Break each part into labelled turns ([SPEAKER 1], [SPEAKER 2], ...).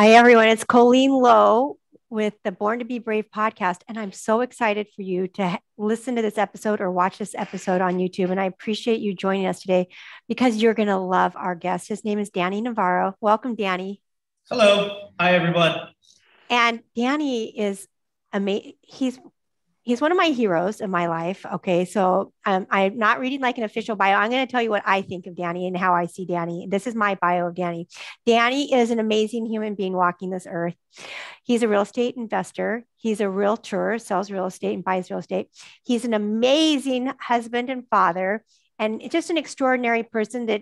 [SPEAKER 1] Hi, everyone. It's Colleen Low with the Born to Be Brave podcast. And I'm so excited for you to listen to this episode or watch this episode on YouTube. And I appreciate you joining us today because you're going to love our guest. His name is Danny Navarro. Welcome, Danny.
[SPEAKER 2] Hello. Hi, everyone.
[SPEAKER 1] And Danny is amazing. He's one of my heroes in my life. Okay. So I'm not reading like an official bio. I'm going to tell you what I think of Danny and how I see Danny. This is my bio of Danny. Danny is an amazing human being walking this earth. He's a real estate investor. He's a realtor, sells real estate and buys real estate. He's an amazing husband and father, and just an extraordinary person. That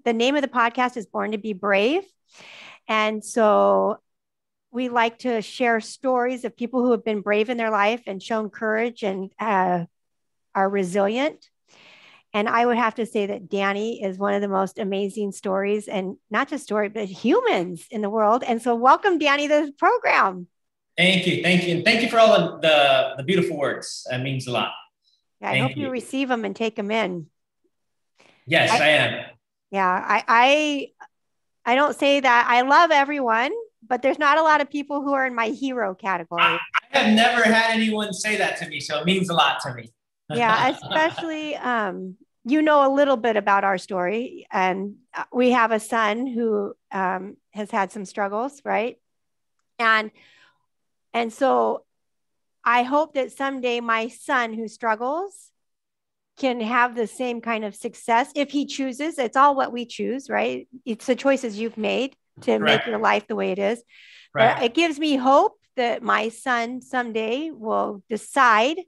[SPEAKER 1] the name of the podcast is Born to Be Brave. And so we like to share stories of people who have been brave in their life and shown courage and are resilient. And I would have to say that Danny is one of the most amazing stories, and not just stories, but humans in the world. And so welcome, Danny, to the program.
[SPEAKER 2] Thank you. Thank you. And thank you for all of the beautiful words. That means a lot.
[SPEAKER 1] Yeah, I hope you receive them and take them in.
[SPEAKER 2] Yes, I am.
[SPEAKER 1] Yeah, I don't say that. I love everyone, but there's not a lot of people who are in my hero category.
[SPEAKER 2] I have never had anyone say that to me, so it means a lot to me.
[SPEAKER 1] Yeah, especially, you know a little bit about our story, and we have a son who has had some struggles, right? And so I hope that someday my son who struggles can have the same kind of success if he chooses. It's all what we choose, right? It's the choices you've made to make your life the way it is. Right. But it gives me hope that my son someday will decide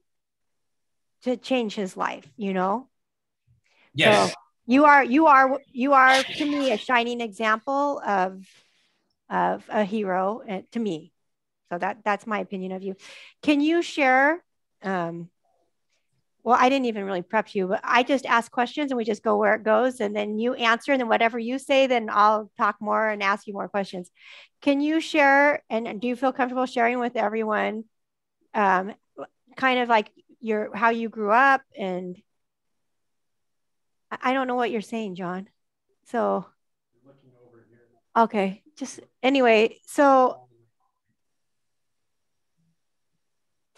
[SPEAKER 1] to change his life, you know?
[SPEAKER 2] Yes.
[SPEAKER 1] So you are to me a shining example of a hero to me. So that's my opinion of you. Can you share, well, I didn't even really prep you, but I just ask questions and we just go where it goes, and then you answer, and then whatever you say, then I'll talk more and ask you more questions. Can you share, and do you feel comfortable sharing with everyone, kind of like how you grew up? And I don't know what you're saying, John. So, okay, just anyway, so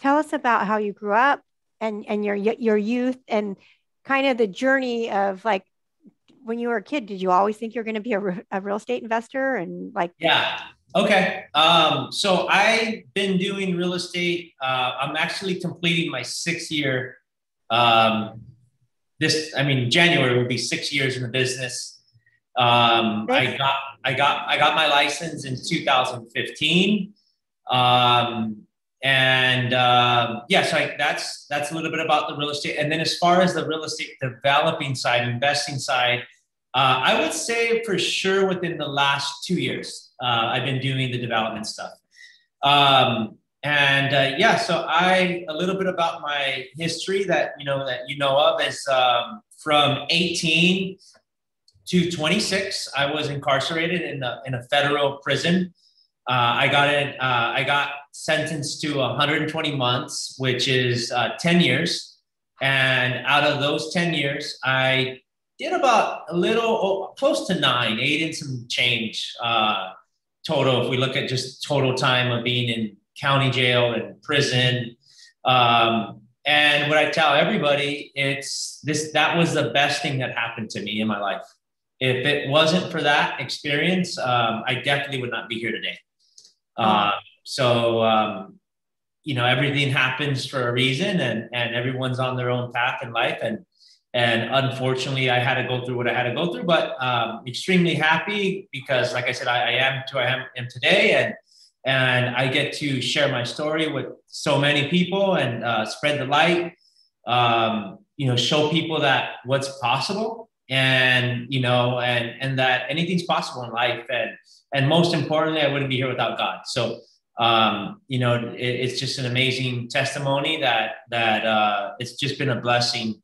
[SPEAKER 1] tell us about how you grew up and your youth, and kind of the journey of, like, when you were a kid, did you always think you're going to be a real estate investor? And like,
[SPEAKER 2] yeah. Okay. So I've been doing real estate. I'm actually completing my 6th year. January will be 6 years in the business. I got my license in 2015. So that's a little bit about the real estate. And then as far as the real estate developing side, investing side, I would say for sure within the last 2 years, I've been doing the development stuff. So a little bit about my history that you know of is from 18 to 26, I was incarcerated in a federal prison. I got sentenced to 120 months, which is 10 years. And out of those 10 years, I did about close to 8 and some change total. If we look at just total time of being in county jail and prison. And what I tell everybody, that was the best thing that happened to me in my life. If it wasn't for that experience, I definitely would not be here today. Everything happens for a reason, and everyone's on their own path in life. And unfortunately, I had to go through what I had to go through, but extremely happy because, like I said, I am who I am today, and I get to share my story with so many people and spread the light. Show people that what's possible, and that anything's possible in life, and most importantly, I wouldn't be here without God. So. It's just an amazing testimony that it's just been a blessing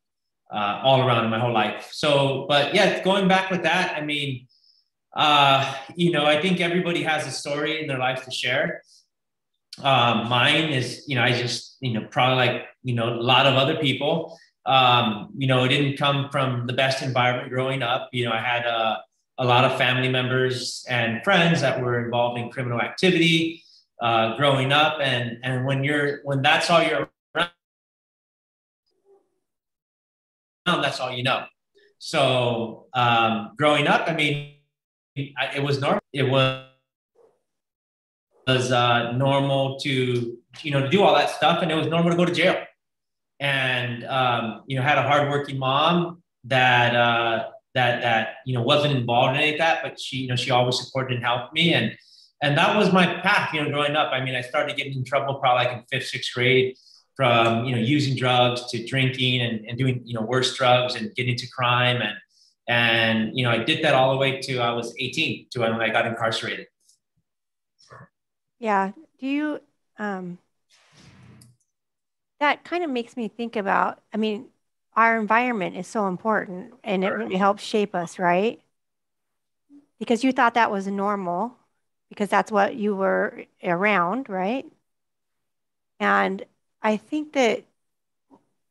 [SPEAKER 2] all around in my whole life. So, but yeah, going back with that, I think everybody has a story in their life to share. Mine is, I just, probably like, a lot of other people, it didn't come from the best environment growing up. I had a lot of family members and friends that were involved in criminal activity growing up. And when that's all you're around, that's all you know. So growing up, I mean, it was normal. It was normal to, to do all that stuff. And it was normal to go to jail. And, had a hardworking mom that wasn't involved in any of that, but she always supported and helped me. And that was my path, growing up. I mean, I started getting in trouble probably like in 5th, 6th grade from, using drugs to drinking and doing, worse drugs and getting into crime. And I did that all the way to I was 18 to when I got incarcerated.
[SPEAKER 1] Yeah. Do you, that kind of makes me think about, I mean, our environment is so important and it really helps shape us, right? Because you thought that was normal because that's what you were around, right? And I think that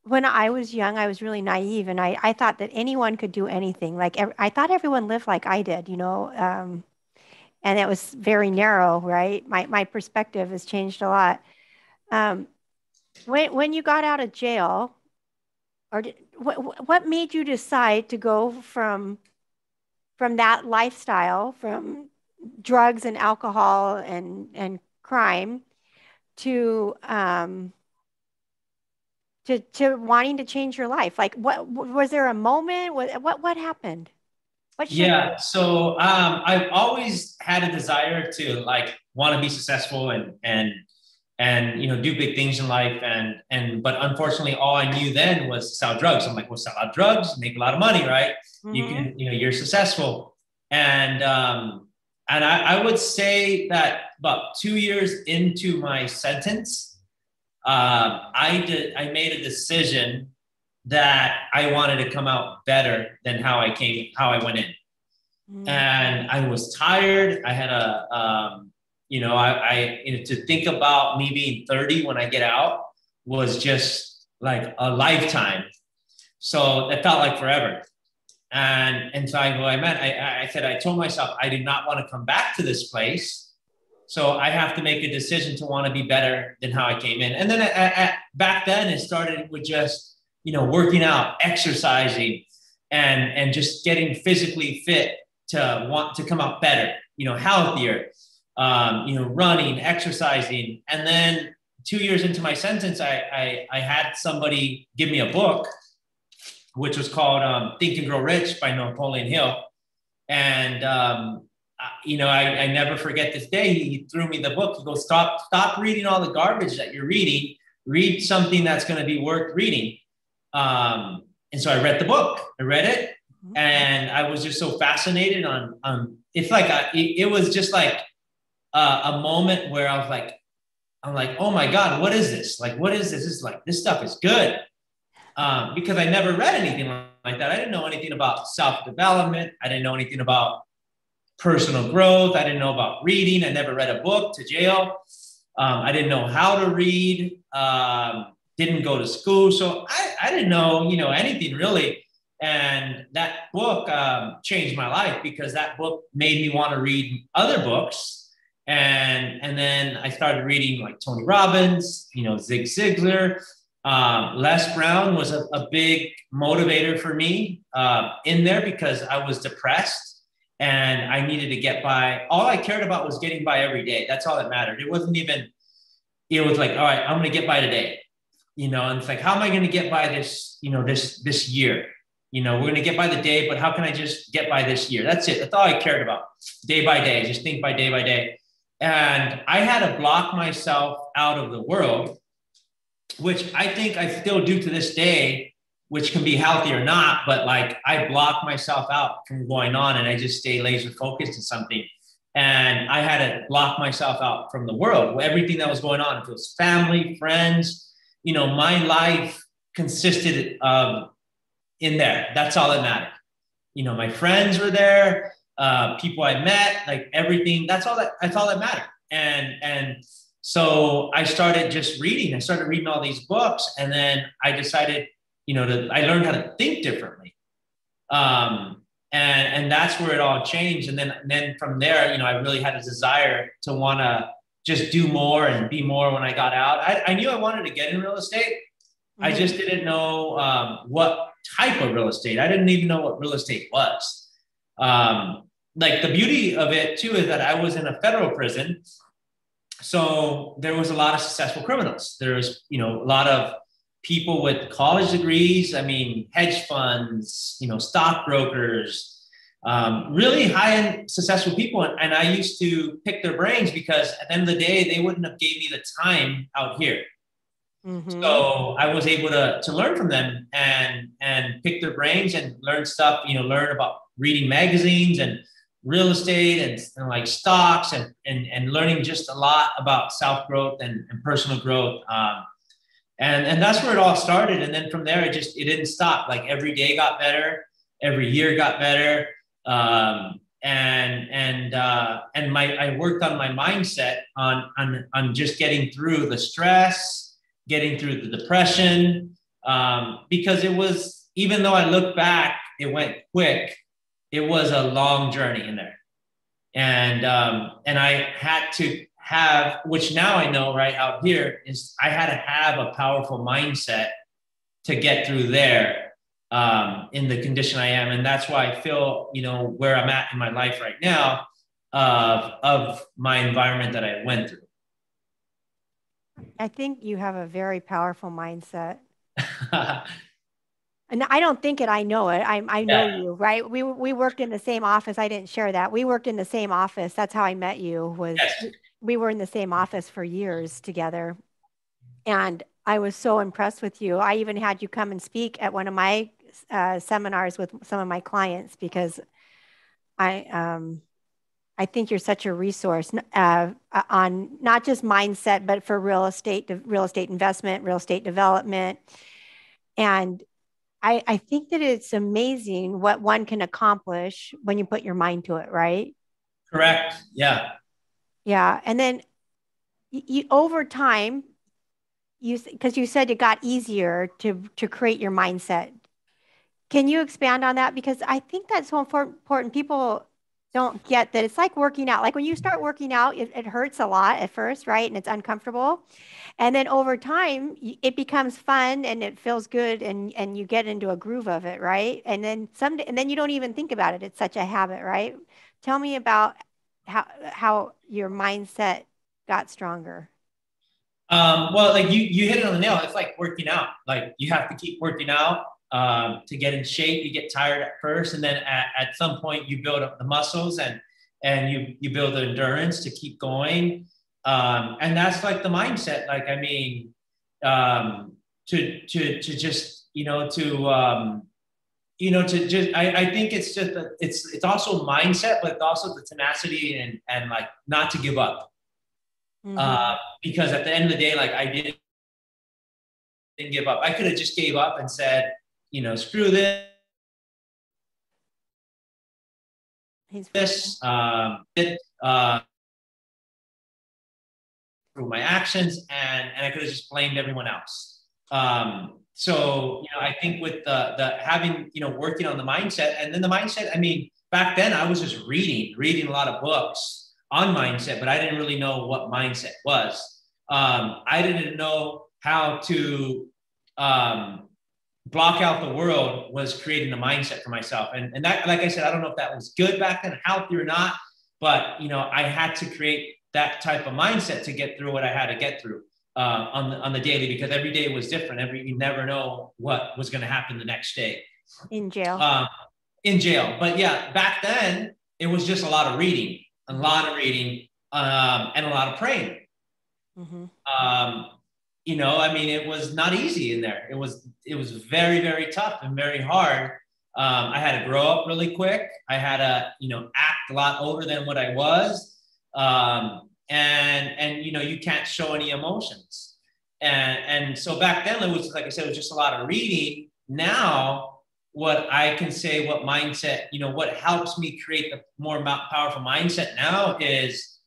[SPEAKER 1] when I was young, I was really naive and I thought that anyone could do anything. Like I thought everyone lived like I did, and it was very narrow, right? My perspective has changed a lot. Um, when you got out of jail, what made you decide to go from that lifestyle, from drugs and alcohol and crime to to wanting to change your life? Like, what was there a moment? What happened? What shifted?
[SPEAKER 2] Yeah. So I've always had a desire to like want to be successful and do big things in life. But unfortunately, all I knew then was sell drugs. I'm like, well, sell out drugs, make a lot of money, right?
[SPEAKER 1] Mm-hmm.
[SPEAKER 2] You can, you're successful. And I would say that about 2 years into my sentence, I made a decision that I wanted to come out better than how I went in. Mm-hmm. And I was tired. I had to think about me being 30 when I get out was just like a lifetime. So it felt like forever. And so I said, I told myself I did not want to come back to this place. So I have to make a decision to want to be better than how I came in. And then back then it started with just, working out, exercising, and just getting physically fit to want to come out better, healthier, running, exercising. And then 2 years into my sentence, I had somebody give me a book, which was called Think and Grow Rich by Napolean Hill. And, I never forget this day. He threw me the book. He goes, stop reading all the garbage that you're reading. Read something that's going to be worth reading. And so I read the book. I read it. And I was just so fascinated on it's like, it was just like a moment where I'm like, oh my God, what is this? Like, what is this? It's like, this stuff is good. Because I never read anything like that. I didn't know anything about self-development. I didn't know anything about personal growth. I didn't know about reading. I never read a book to jail. I didn't know how to read. Didn't go to school. So I didn't know, anything really. And that book changed my life because that book made me want to read other books. And then I started reading like Tony Robbins, Zig Ziglar. Les Brown was a big motivator for me in there because I was depressed and I needed to get by. All I cared about was getting by every day. That's all that mattered. It was like, all right, I'm going to get by today. And it's like, how am I going to get by this, this year? We're going to get by the day, but how can I just get by this year? That's it. That's all I cared about. Day by day, just think by day. And I had to block myself out of the world, which I think I still do to this day, which can be healthy or not. But like I block myself out from going on and I just stay laser focused on something. And I had to block myself out from the world, everything that was going on. If it was family, friends, my life consisted of in there. That's all that mattered. My friends were there, people I met, like everything. That's all that mattered. And so I started just reading. I started reading all these books, and then I decided, I learned how to think differently. And that's where it all changed. And then from there, I really had a desire to want to just do more and be more when I got out. I knew I wanted to get in real estate. I just didn't know what type of real estate. I didn't even know what real estate was. Like the beauty of it too is that I was in a federal prison. So there was a lot of successful criminals. There was, a lot of people with college degrees. I mean, hedge funds, stockbrokers, really high-end successful people. And I used to pick their brains because at the end of the day, they wouldn't have gave me the time out here. So I was able to learn from them and pick their brains and learn stuff, learn about reading magazines and real estate and like stocks and learning just a lot about self-growth and personal growth. And that's where it all started. And then from there, it didn't stop. Like every day got better. Every year got better. I worked on my mindset on just getting through the stress, getting through the depression, because it was, even though I look back, it went quick. It was a long journey in there. And I had to have, which now I know right out here, is I had to have a powerful mindset to get through there in the condition I am. And that's why I feel, where I'm at in my life right now of my environment that I went through.
[SPEAKER 1] I think you have a very powerful mindset. And I don't think it, I know it. I know you, right? We worked in the same office. I didn't share that. We worked in the same office. That's how I met you. We were in the same office for years together. And I was so impressed with you. I even had you come and speak at one of my seminars with some of my clients because I think you're such a resource on not just mindset, but for real estate investment, real estate development. And I think that it's amazing what one can accomplish when you put your mind to it, right?
[SPEAKER 2] Correct. Yeah.
[SPEAKER 1] Yeah. And then you over time, because you said it got easier to create your mindset. Can you expand on that? Because I think that's so important. People don't get that it's like working out. Like when you start working out, it hurts a lot at first, right? And it's uncomfortable. And then over time, it becomes fun and it feels good and you get into a groove of it, right? And then you don't even think about it. It's such a habit, right? Tell me about how your mindset got stronger.
[SPEAKER 2] Well, like you hit it on the nail. It's like working out. Like you have to keep working out to get in shape. You get tired at first, and then at some point you build up the muscles and you build the endurance to keep going. And that's like the mindset. Like I mean, to just to just I think it's just it's also mindset, but also the tenacity and like not to give up. Because at the end of the day, like I didn't give up. I could have just gave up and said, screw this. Through my actions, and I could have just blamed everyone else. So I think with the having working on the mindset, and then the mindset. I mean, back then I was just reading a lot of books on mindset, but I didn't really know what mindset was. I didn't know how to block out the world was creating a mindset for myself. And that, like I said, I don't know if that was good back then, healthy or not, but I had to create that type of mindset to get through what I had to get through on the daily, because every day was different. You never know what was going to happen the next day.
[SPEAKER 1] In jail.
[SPEAKER 2] But yeah, back then it was just a lot of reading. And a lot of praying. I mean, it was not easy in there. It was very, very tough and very hard. I had to grow up really quick. I had to, act a lot older than what I was. And you can't show any emotions. And so back then it was, like I said, it was just a lot of reading. Now, what I can say, what mindset, what helps me create the more powerful mindset now is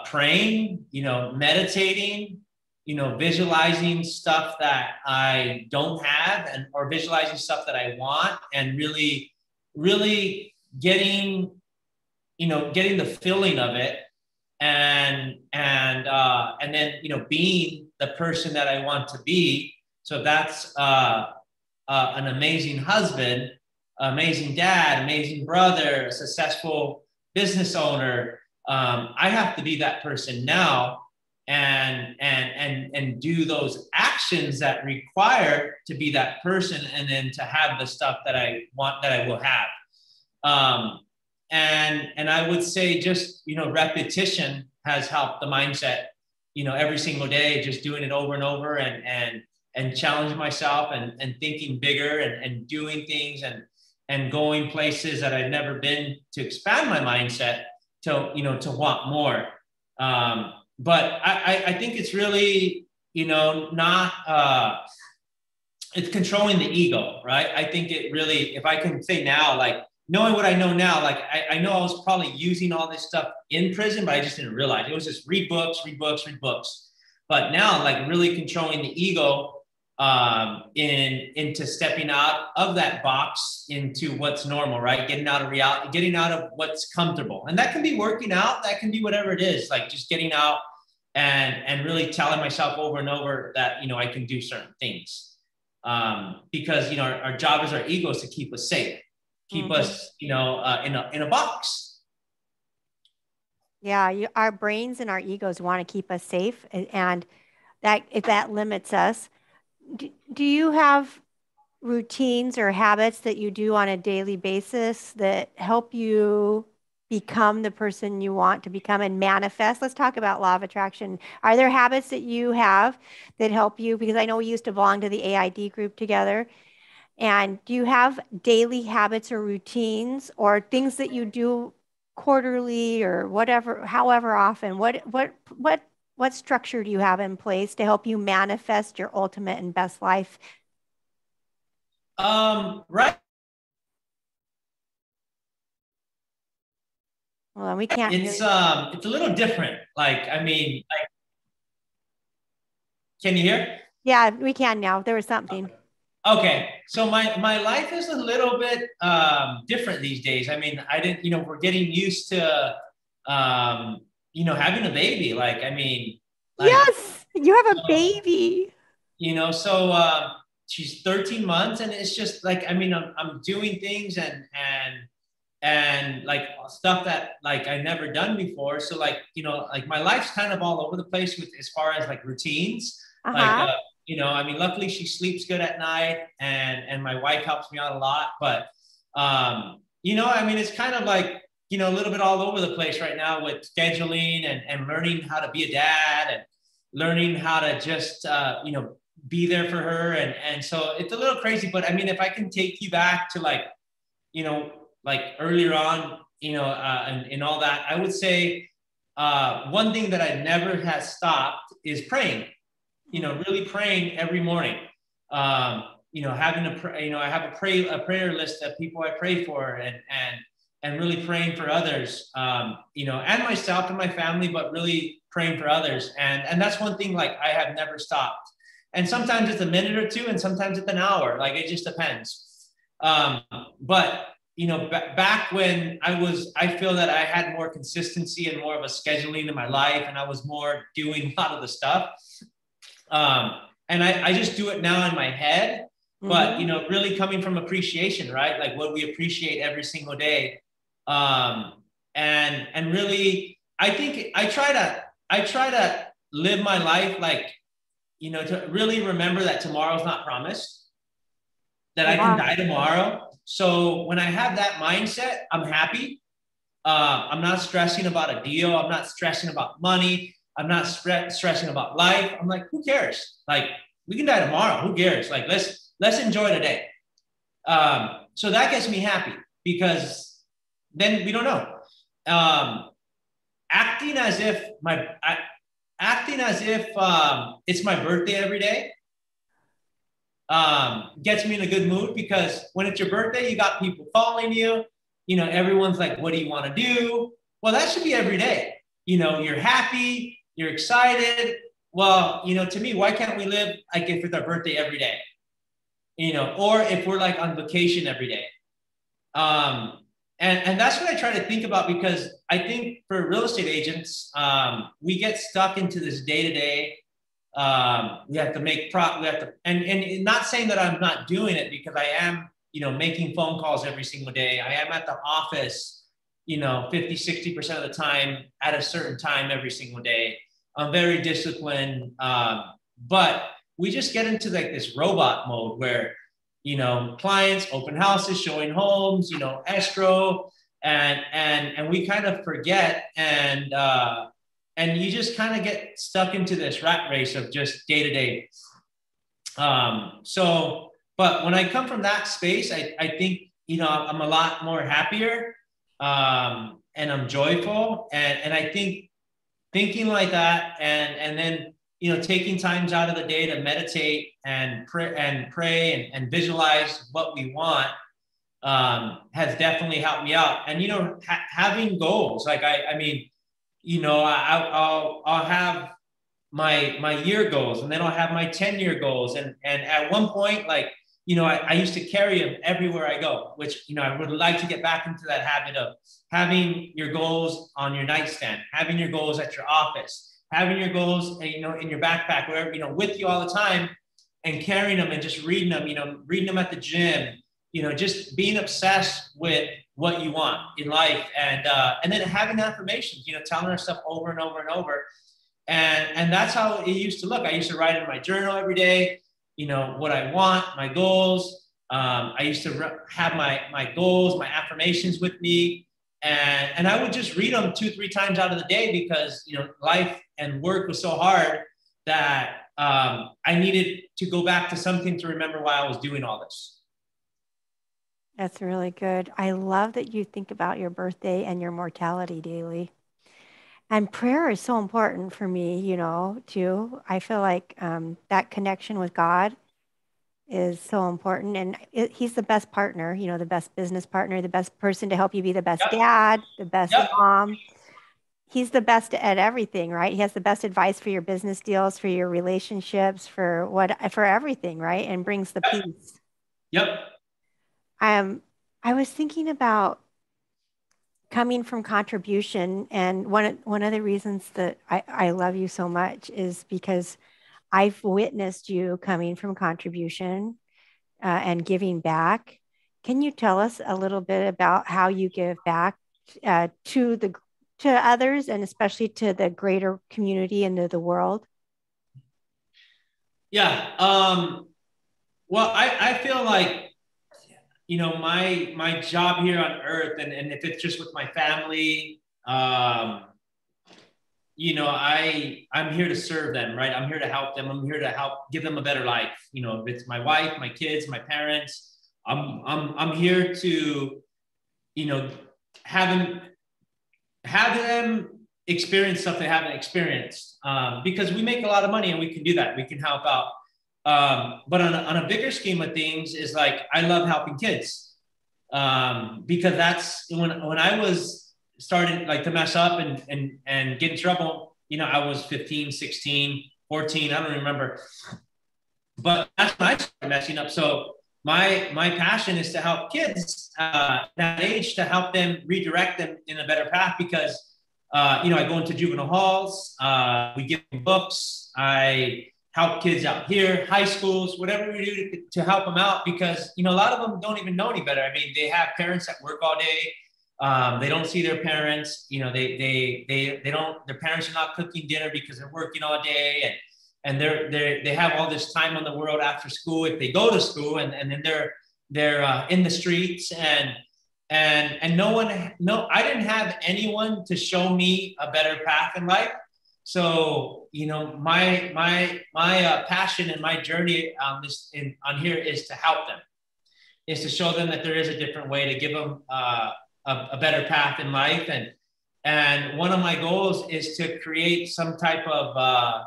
[SPEAKER 2] praying, meditating, visualizing stuff that I don't have or visualizing stuff that I want, and really really getting, getting the feeling of it, and then, being the person that I want to be. So that's an amazing husband, amazing dad, amazing brother, a successful business owner. I have to be that person now, and do those actions that require to be that person, and then to have the stuff that I want, that I will have. And I would say just, repetition has helped the mindset, every single day, just doing it over and over, and challenging myself, and thinking bigger, and doing things, and going places that I've never been, to expand my mindset, to want more. But I think it's really, not, it's controlling the ego, right? I think it really, if I can say now, like, knowing what I know now, like, I know I was probably using all this stuff in prison, but I just didn't realize. It was just read books, read books, read books. But now, like, really controlling the ego, into stepping out of that box into what's normal, right? Getting out of reality, getting out of what's comfortable. And that can be working out, that can be whatever it is, like just getting out, and really telling myself over and over that, I can do certain things. Because, our job as our ego is to keep us safe, keep us, in a box.
[SPEAKER 1] Yeah, our brains and our egos want to keep us safe, and that limits us. Do you have routines or habits that you do on a daily basis that help you become the person you want to become and manifest? Let's talk about law of attraction. Are there habits that you have that help you? Because I know we used to belong to the AID group together. And do you have daily habits or routines or things that you do quarterly or whatever, however often? What structure do you have in place to help you manifest your ultimate and best life?
[SPEAKER 2] Right.
[SPEAKER 1] Well, we can't.
[SPEAKER 2] It's a little different. Like, I mean, like, can you hear?
[SPEAKER 1] Yeah, we can now. There was something.
[SPEAKER 2] Okay, so my life is a little bit different these days. I mean, I didn't, we're getting used to, having a baby. Like, I mean, like,
[SPEAKER 1] Yes, you have a baby.
[SPEAKER 2] So she's 13 months, and it's just like, I mean, I'm doing things, and like stuff that, like, I never done before. So, like, like, my life's kind of all over the place with, as far as like routines. Like, I mean, luckily she sleeps good at night, and my wife helps me out a lot. But, I mean, it's kind of like, a little bit all over the place right now with scheduling, and learning how to be a dad, and learning how to just, be there for her. And so it's a little crazy, but I mean, if I can take you back to, like, like earlier on, and all that, I would say, one thing that I never has stopped is praying, really praying every morning. Having I have a prayer list of people I pray for, and really praying for others, and myself and my family, but really praying for others. And that's one thing, like, I have never stopped. And sometimes it's a minute or two, and sometimes it's an hour. Like, it just depends. But, back when I feel that I had more consistency and more of a scheduling in my life, and I was more doing a lot of the stuff. And I just do it now in my head, but, really coming from appreciation, right? Like, what we appreciate every single day. And really, I think I try to live my life, like, to really remember that tomorrow's not promised, that I can die tomorrow. So when I have that mindset, I'm happy. I'm not stressing about a deal. I'm not stressing about money. I'm not stressing about life. I'm like, who cares? Like, we can die tomorrow. Who cares? Like, let's enjoy the day. So that gets me happy, because then we don't know. Acting as if it's my birthday every day gets me in a good mood, because when it's your birthday, you got people calling you. Everyone's like, what do you want to do? Well, that should be every day. You're happy, you're excited. Well, to me, why can't we live like if it's our birthday every day? Or if we're like on vacation every day. Um, and that's what I try to think about, because I think for real estate agents, we get stuck into this day to day. We have to make we have to, and not saying that I'm not doing it, because I am, making phone calls every single day. I am at the office, 50, 60% of the time at a certain time every single day. I'm very disciplined. But we just get into like this robot mode where, clients, open houses, showing homes, escrow, and we kind of forget, and you just kind of get stuck into this rat race of just day to day. But when I come from that space, I think, I'm a lot more happier, and I'm joyful. And I think thinking like that, and then, taking times out of the day to meditate and pray and visualize what we want, has definitely helped me out. And, having goals, like, I mean, I'll have my year goals, and then I'll have my 10-year goals. And at one point, like, I used to carry them everywhere I go, which, I would like to get back into that habit of having your goals on your nightstand, having your goals at your office, having your goals, in your backpack, wherever, with you all the time, and carrying them and just reading them, reading them at the gym, just being obsessed with what you want in life. And then having affirmations, telling ourselves over and over and over. And that's how it used to look. I used to write in my journal every day, what I want, my goals. I used to have my goals, my affirmations with me. And I would just read them 2-3 times out of the day, because, life and work was so hard that I needed to go back to something to remember why I was doing all this.
[SPEAKER 1] That's really good. I love that you think about your birthday and your mortality daily. And prayer is so important for me, too. I feel like that connection with God is so important. And he's the best partner, the best business partner, the best person to help you be the best
[SPEAKER 2] Yep.
[SPEAKER 1] dad, the best
[SPEAKER 2] Yep.
[SPEAKER 1] mom. He's the best at everything, right? He has the best advice for your business deals, for your relationships, for everything, right? And brings the peace.
[SPEAKER 2] Yep.
[SPEAKER 1] I was thinking about coming from contribution, and one of the reasons that I love you so much is because I've witnessed you coming from contribution and giving back. Can you tell us a little bit about how you give back to others, and especially to the greater community and to the world?
[SPEAKER 2] Yeah. Well, I feel like, my job here on earth, and if it's just with my family, I'm here to serve them, right? I'm here to help them. I'm here to help give them a better life. If it's my wife, my kids, my parents, I'm here to, have them experience stuff they haven't experienced, because we make a lot of money and we can do that. We can help out. But on a bigger scheme of things is like, I love helping kids, because that's when I was starting like to mess up and get in trouble. I was 15, 16, 14. I don't remember, but that's when I started messing up. So my passion is to help kids that age, to help them redirect them in a better path, because I go into juvenile halls, we give them books, I help kids out here, high schools, whatever we do to help them out, because a lot of them don't even know any better. I mean, they have parents that work all day. They don't see their parents. They don't. Their parents are not cooking dinner because they're working all day, and they have all this time on the world after school, if they go to school, and then they're in the streets, and I didn't have anyone to show me a better path in life. So my passion and my journey on here is to help them, is to show them that there is a different way, to give them a better path in life. And one of my goals is to create some type of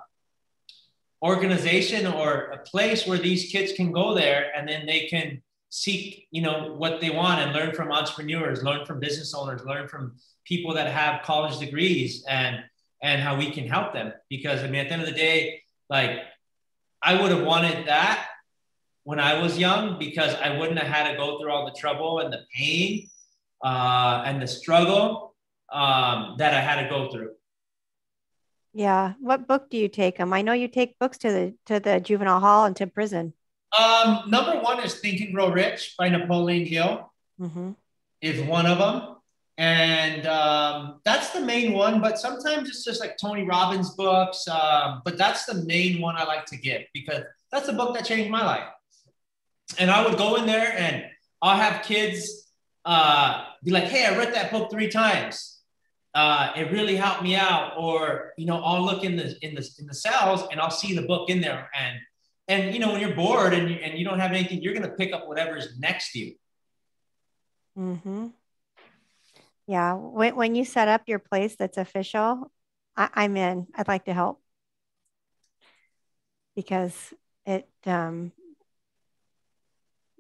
[SPEAKER 2] organization or a place where these kids can go there, and then they can seek what they want, and learn from entrepreneurs, learn from business owners, learn from people that have college degrees, and how we can help them. Because I mean, at the end of the day, like, I would have wanted that when I was young, because I wouldn't have had to go through all the trouble and the pain and the struggle that I had to go through.
[SPEAKER 1] Yeah. What book do you take them? I know you take books to the juvenile hall and to prison.
[SPEAKER 2] Number one is Think and Grow Rich by Napoleon Hill
[SPEAKER 1] Mm-hmm.
[SPEAKER 2] is one of them. And that's the main one. But sometimes it's just like Tony Robbins books. But that's the main one I like to give because that's the book that changed my life. And I would go in there and I'll have kids be like, hey, I read that book 3 times. It really helped me out. Or, I'll look in the cells and I'll see the book in there. And when you're bored and you don't have anything, you're going to pick up whatever's next to you.
[SPEAKER 1] Mm-hmm. Yeah. When you set up your place that's official, I'm in. I'd like to help because it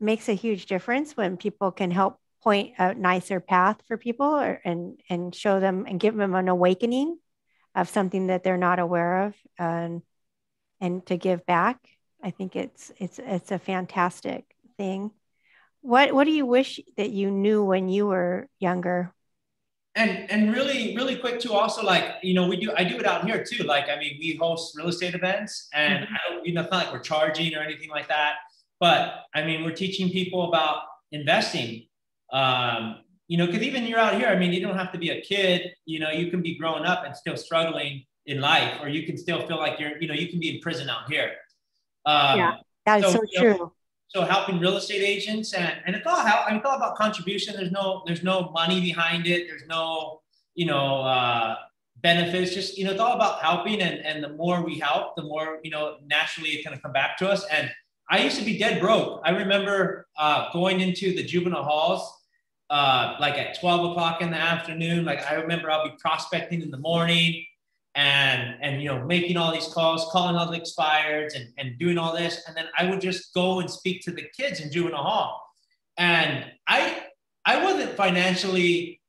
[SPEAKER 1] makes a huge difference when people can help point a nicer path for people and show them and give them an awakening of something that they're not aware of and to give back. I think it's a fantastic thing. What do you wish that you knew when you were younger?
[SPEAKER 2] And really, really quick too, also like, I do it out here too. Like, I mean, we host real estate events and
[SPEAKER 1] Mhm.
[SPEAKER 2] I don't, it's not like we're charging or anything like that. But I mean, we're teaching people about investing. Because even you're out here, I mean, you don't have to be a kid, you can be growing up and still struggling in life, or you can still feel like you can be in prison out here.
[SPEAKER 1] Yeah,
[SPEAKER 2] Um,
[SPEAKER 1] that is
[SPEAKER 2] so,
[SPEAKER 1] so true.
[SPEAKER 2] so helping real estate agents and it's all help. I mean, it's all about contribution. There's no money behind it. There's no, benefits. Just, it's all about helping. And the more we help, the more, naturally it's going to come back to us. And I used to be dead broke. I remember going into the juvenile halls like at 12 o'clock in the afternoon. Like I remember I'll be prospecting in the morning and making all these calls, calling all the expireds and doing all this. And then I would just go and speak to the kids in juvenile hall. And I wasn't financially,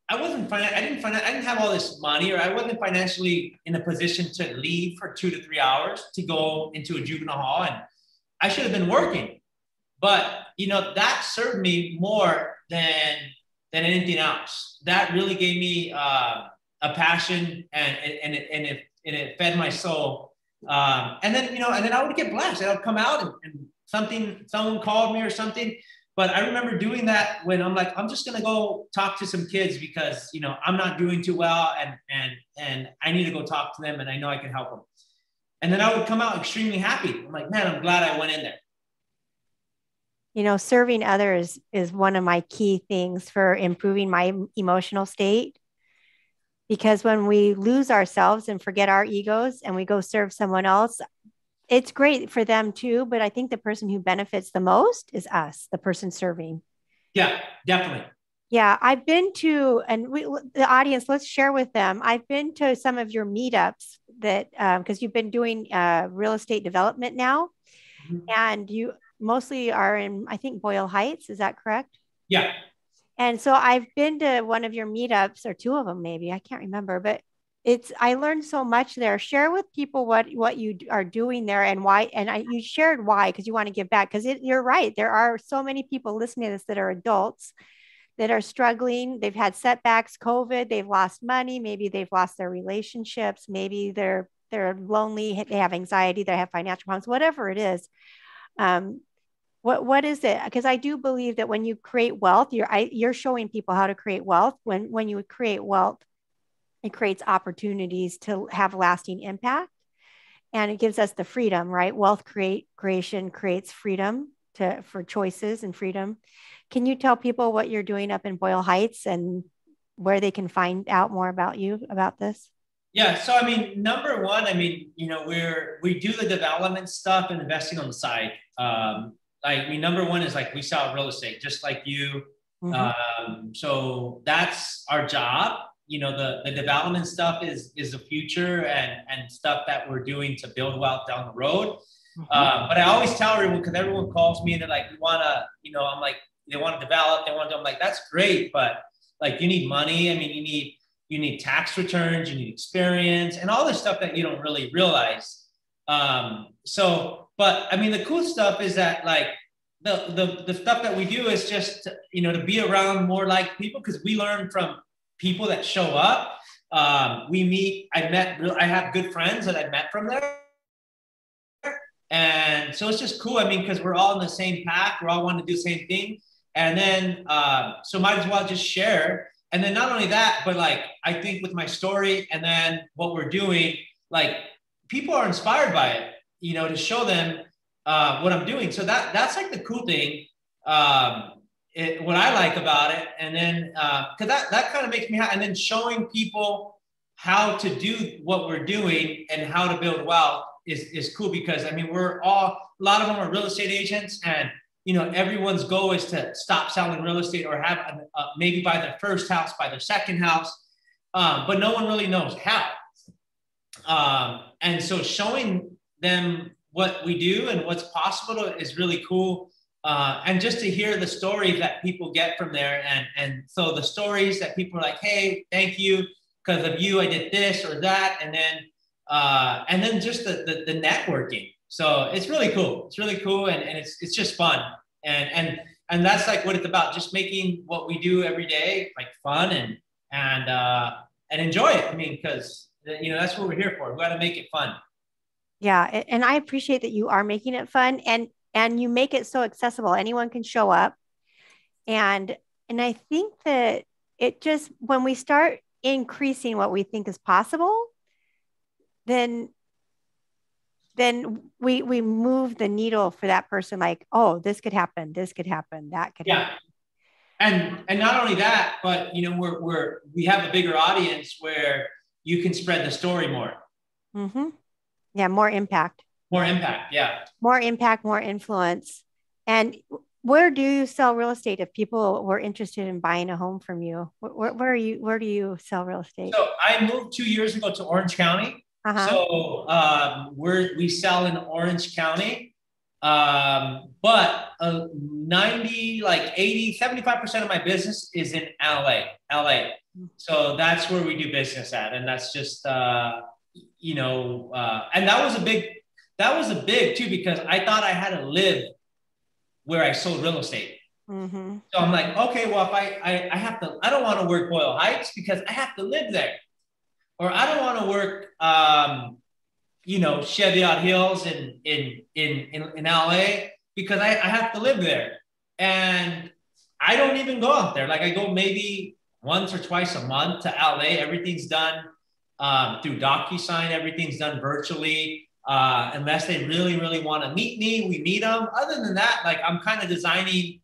[SPEAKER 2] I didn't have all this money, or I wasn't financially in a position to leave for 2 to 3 hours to go into a juvenile hall. And I should have been working, but that served me more than anything else. That really gave me a passion, and it fed my soul. And then I would get blessed. I would come out and someone called me or something. But I remember doing that when I'm like, I'm just gonna go talk to some kids because I'm not doing too well, and I need to go talk to them, and I know I can help them. And then I would come out extremely happy. I'm like, man, I'm glad I went in there.
[SPEAKER 1] Serving others is one of my key things for improving my emotional state. Because when we lose ourselves and forget our egos and we go serve someone else, it's great for them too. But I think the person who benefits the most is us, the person serving.
[SPEAKER 2] Yeah, definitely.
[SPEAKER 1] Yeah, I've been to, and the audience, let's share with them. I've been to some of your meetups that, because you've been doing real estate development now,
[SPEAKER 2] Mhm.
[SPEAKER 1] and you mostly are in, I think, Boyle Heights. Is that correct?
[SPEAKER 2] Yeah.
[SPEAKER 1] And so I've been to one of your meetups or two of them, maybe I can't remember, but I learned so much there. Share with people what you are doing there and why. And you shared why because you want to give back. Because you're right, there are so many people listening to this that are adults that are struggling. They've had setbacks, COVID. They've lost money. Maybe they've lost their relationships. Maybe they're lonely. They have anxiety. They have financial problems. Whatever it is. Um, what is it? Because I do believe that when you create wealth, you're showing people how to create wealth. When you create wealth, it creates opportunities to have lasting impact, and it gives us the freedom, right? Wealth creation creates freedom for choices and freedom. Can you tell people what you're doing up in Boyle Heights and where they can find out more about you about this?
[SPEAKER 2] Yeah. So I mean, number one, I mean, we do the development stuff and investing on the side. Number one is like we sell real estate, just like you.
[SPEAKER 1] Mm-hmm.
[SPEAKER 2] So that's our job. The development stuff is the future and stuff that we're doing to build wealth down the road.
[SPEAKER 1] Mm-hmm.
[SPEAKER 2] But I always tell everyone because everyone calls me and they're like, we want to, I'm like, they want to develop, they want to. I'm like, that's great, but like you need money. I mean, you need tax returns, you need experience, and all this stuff that you don't really realize. So But I mean, the cool stuff is that like the stuff that we do is just, you know, to be around more like people, because we learn from people that show up. I have good friends that I met from there. And so it's just cool. I mean, because we're all in the same path, we're all wanting to do the same thing. And then, so might as well just share. And then not only that, but like, I think with my story and then what we're doing, like people are inspired by it, you know, to show them what I'm doing. So that's like the cool thing, what I like about it. And then, cause that kind of makes me happy. And then showing people how to do what we're doing and how to build wealth is cool, because I mean, a lot of them are real estate agents, and you know, everyone's goal is to stop selling real estate or have maybe buy their first house, buy their second house, but no one really knows how. And so showing them what we do and what's possible is really cool. And just to hear the stories that people get from there. And so the stories that people are like, hey, thank you. Because of you, I did this or that. And then just the networking. So it's really cool. It's really cool. And it's just fun. And that's like what it's about. Just making what we do every day, like fun and enjoy it. I mean, because, you know, that's what we're here for. We got to make it fun.
[SPEAKER 1] Yeah, and I appreciate that you are making it fun, and you make it so accessible. Anyone can show up. And I think that it just, when we start increasing what we think is possible, then we move the needle for that person, like, oh, this could happen, that could
[SPEAKER 2] Yeah.
[SPEAKER 1] happen.
[SPEAKER 2] And not only that, but you know, we have a bigger audience where you can spread the story more.
[SPEAKER 1] Mm-hmm. Yeah, more impact.
[SPEAKER 2] More impact, yeah.
[SPEAKER 1] More impact, more influence. And where do you sell real estate if people were interested in buying a home from you? Where do you sell real estate?
[SPEAKER 2] So I moved 2 years ago to Orange County.
[SPEAKER 1] Uh-huh.
[SPEAKER 2] So we sell in Orange County. But 90, like 80, 75% of my business is in LA. So that's where we do business at. And that's just, you know, and that was a big too, because I thought I had to live where I sold real estate.
[SPEAKER 1] Mm-hmm.
[SPEAKER 2] So I'm like, okay, well, if I have to, I don't want to work Boyle Heights because I have to live there. Or I don't want to work, you know, Cheviot Hills in LA because I have to live there. And I don't even go out there. Like I go maybe once or twice a month to LA. Everything's done through DocuSign. Everything's done virtually. Unless they really, really want to meet me, we meet them. Other than that, like I'm kind of designing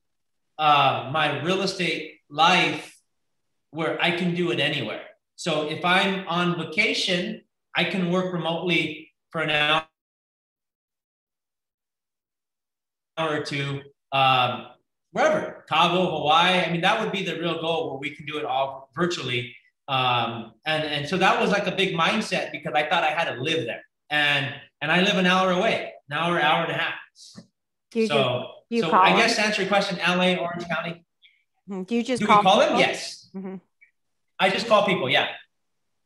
[SPEAKER 2] my real estate life where I can do it anywhere. So if I'm on vacation, I can work remotely for an hour or two, wherever, Cabo, Hawaii. I mean, that would be the real goal, where we can do it all virtually. And so that was like a big mindset, because I thought I had to live there. And I live an hour away, an hour and a half. So I guess to answer your question, LA, Orange County.
[SPEAKER 1] Do you just
[SPEAKER 2] do we call them? Yes.
[SPEAKER 1] Mm-hmm.
[SPEAKER 2] I just call people. Yeah.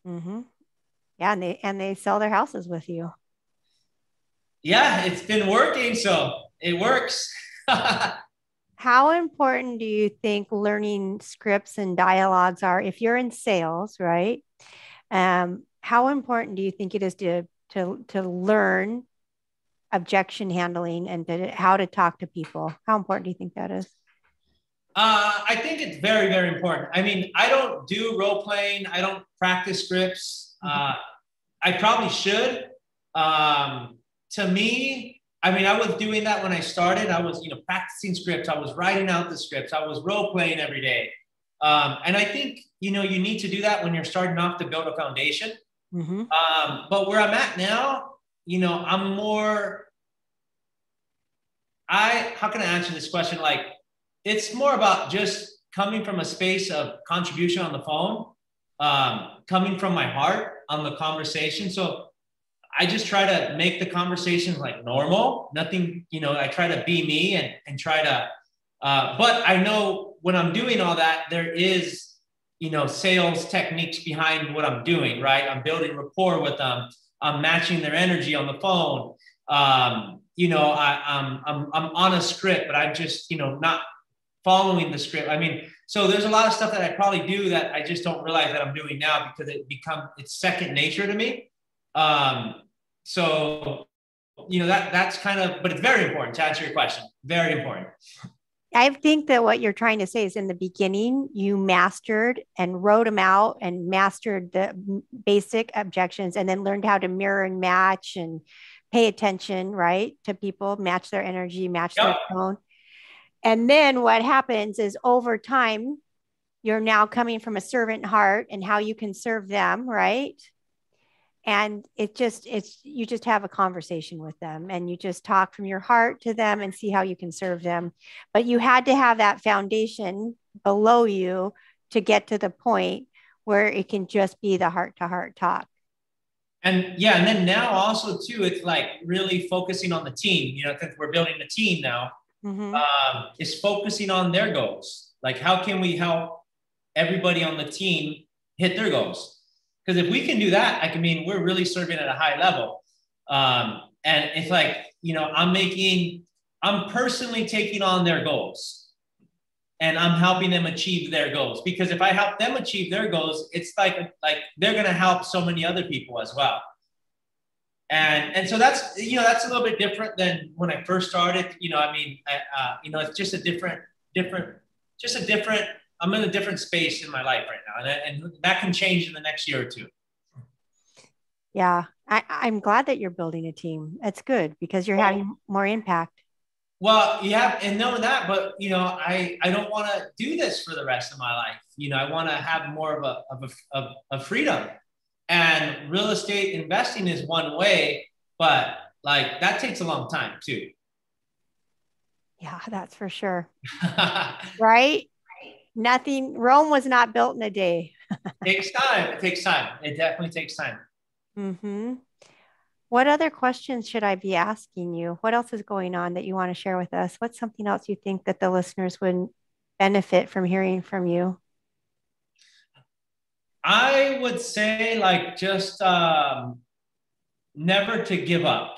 [SPEAKER 1] Mm-hmm. Yeah, and they sell their houses with you.
[SPEAKER 2] Yeah, it's been working, so it works.
[SPEAKER 1] How important do you think learning scripts and dialogues are if you're in sales, right? How important do you think it is to learn objection handling and how to talk to people? How important do you think that is?
[SPEAKER 2] I think it's very, very important. I mean, I don't do role playing. I don't practice scripts. I probably should. To me, I mean, I was doing that when I started. I was, you know, practicing scripts. I was writing out the scripts. I was role playing every day. And I think, you know, you need to do that when you're starting off to build a foundation.
[SPEAKER 1] Mm-hmm.
[SPEAKER 2] But where I'm at now, you know, I'm more, how can I answer this question? Like, it's more about just coming from a space of contribution on the phone, coming from my heart on the conversation. So I just try to make the conversations like normal, nothing, you know, I try to be me and try to, but I know when I'm doing all that, there is, you know, sales techniques behind what I'm doing, right? I'm building rapport with them. I'm matching their energy on the phone. I'm on a script, but I'm just, not following the script. I mean, so there's a lot of stuff that I probably do that I just don't realize that I'm doing now because it's second nature to me. So, that's kind of, but it's very important to answer your question. Very important.
[SPEAKER 1] I think that what you're trying to say is in the beginning, you mastered and wrote them out and mastered the basic objections and then learned how to mirror and match and pay attention, right, to people, match their energy, match their
[SPEAKER 2] Yep.
[SPEAKER 1] tone. And then what happens is over time, you're now coming from a servant heart and how you can serve them, right? And you just have a conversation with them and you just talk from your heart to them and see how you can serve them. But you had to have that foundation below you to get to the point where it can just be the heart to heart talk.
[SPEAKER 2] And yeah, and then now also too, it's like really focusing on the team, because we're building a team now.
[SPEAKER 1] Mm-hmm.
[SPEAKER 2] Is focusing on their goals. Like, how can we help everybody on the team hit their goals? Because if we can do that, we're really serving at a high level. And it's like, I'm personally taking on their goals and I'm helping them achieve their goals. Because if I help them achieve their goals, it's like they're going to help so many other people as well. And so that's a little bit different than when I first started. It's just a different. I'm in a different space in my life right now, and that can change in the next year or two.
[SPEAKER 1] Yeah, I'm glad that you're building a team. That's good because you're having more impact.
[SPEAKER 2] Well, yeah, and knowing that, but I don't want to do this for the rest of my life. I want to have more of a freedom. And real estate investing is one way, but like that takes a long time too.
[SPEAKER 1] Yeah, that's for sure. Right? Rome was not built in a day.
[SPEAKER 2] It takes time. It takes time. It definitely takes time.
[SPEAKER 1] Mm-hmm. What other questions should I be asking you? What else is going on that you want to share with us? What's something else you think that the listeners would benefit from hearing from you?
[SPEAKER 2] I would say just never to give up.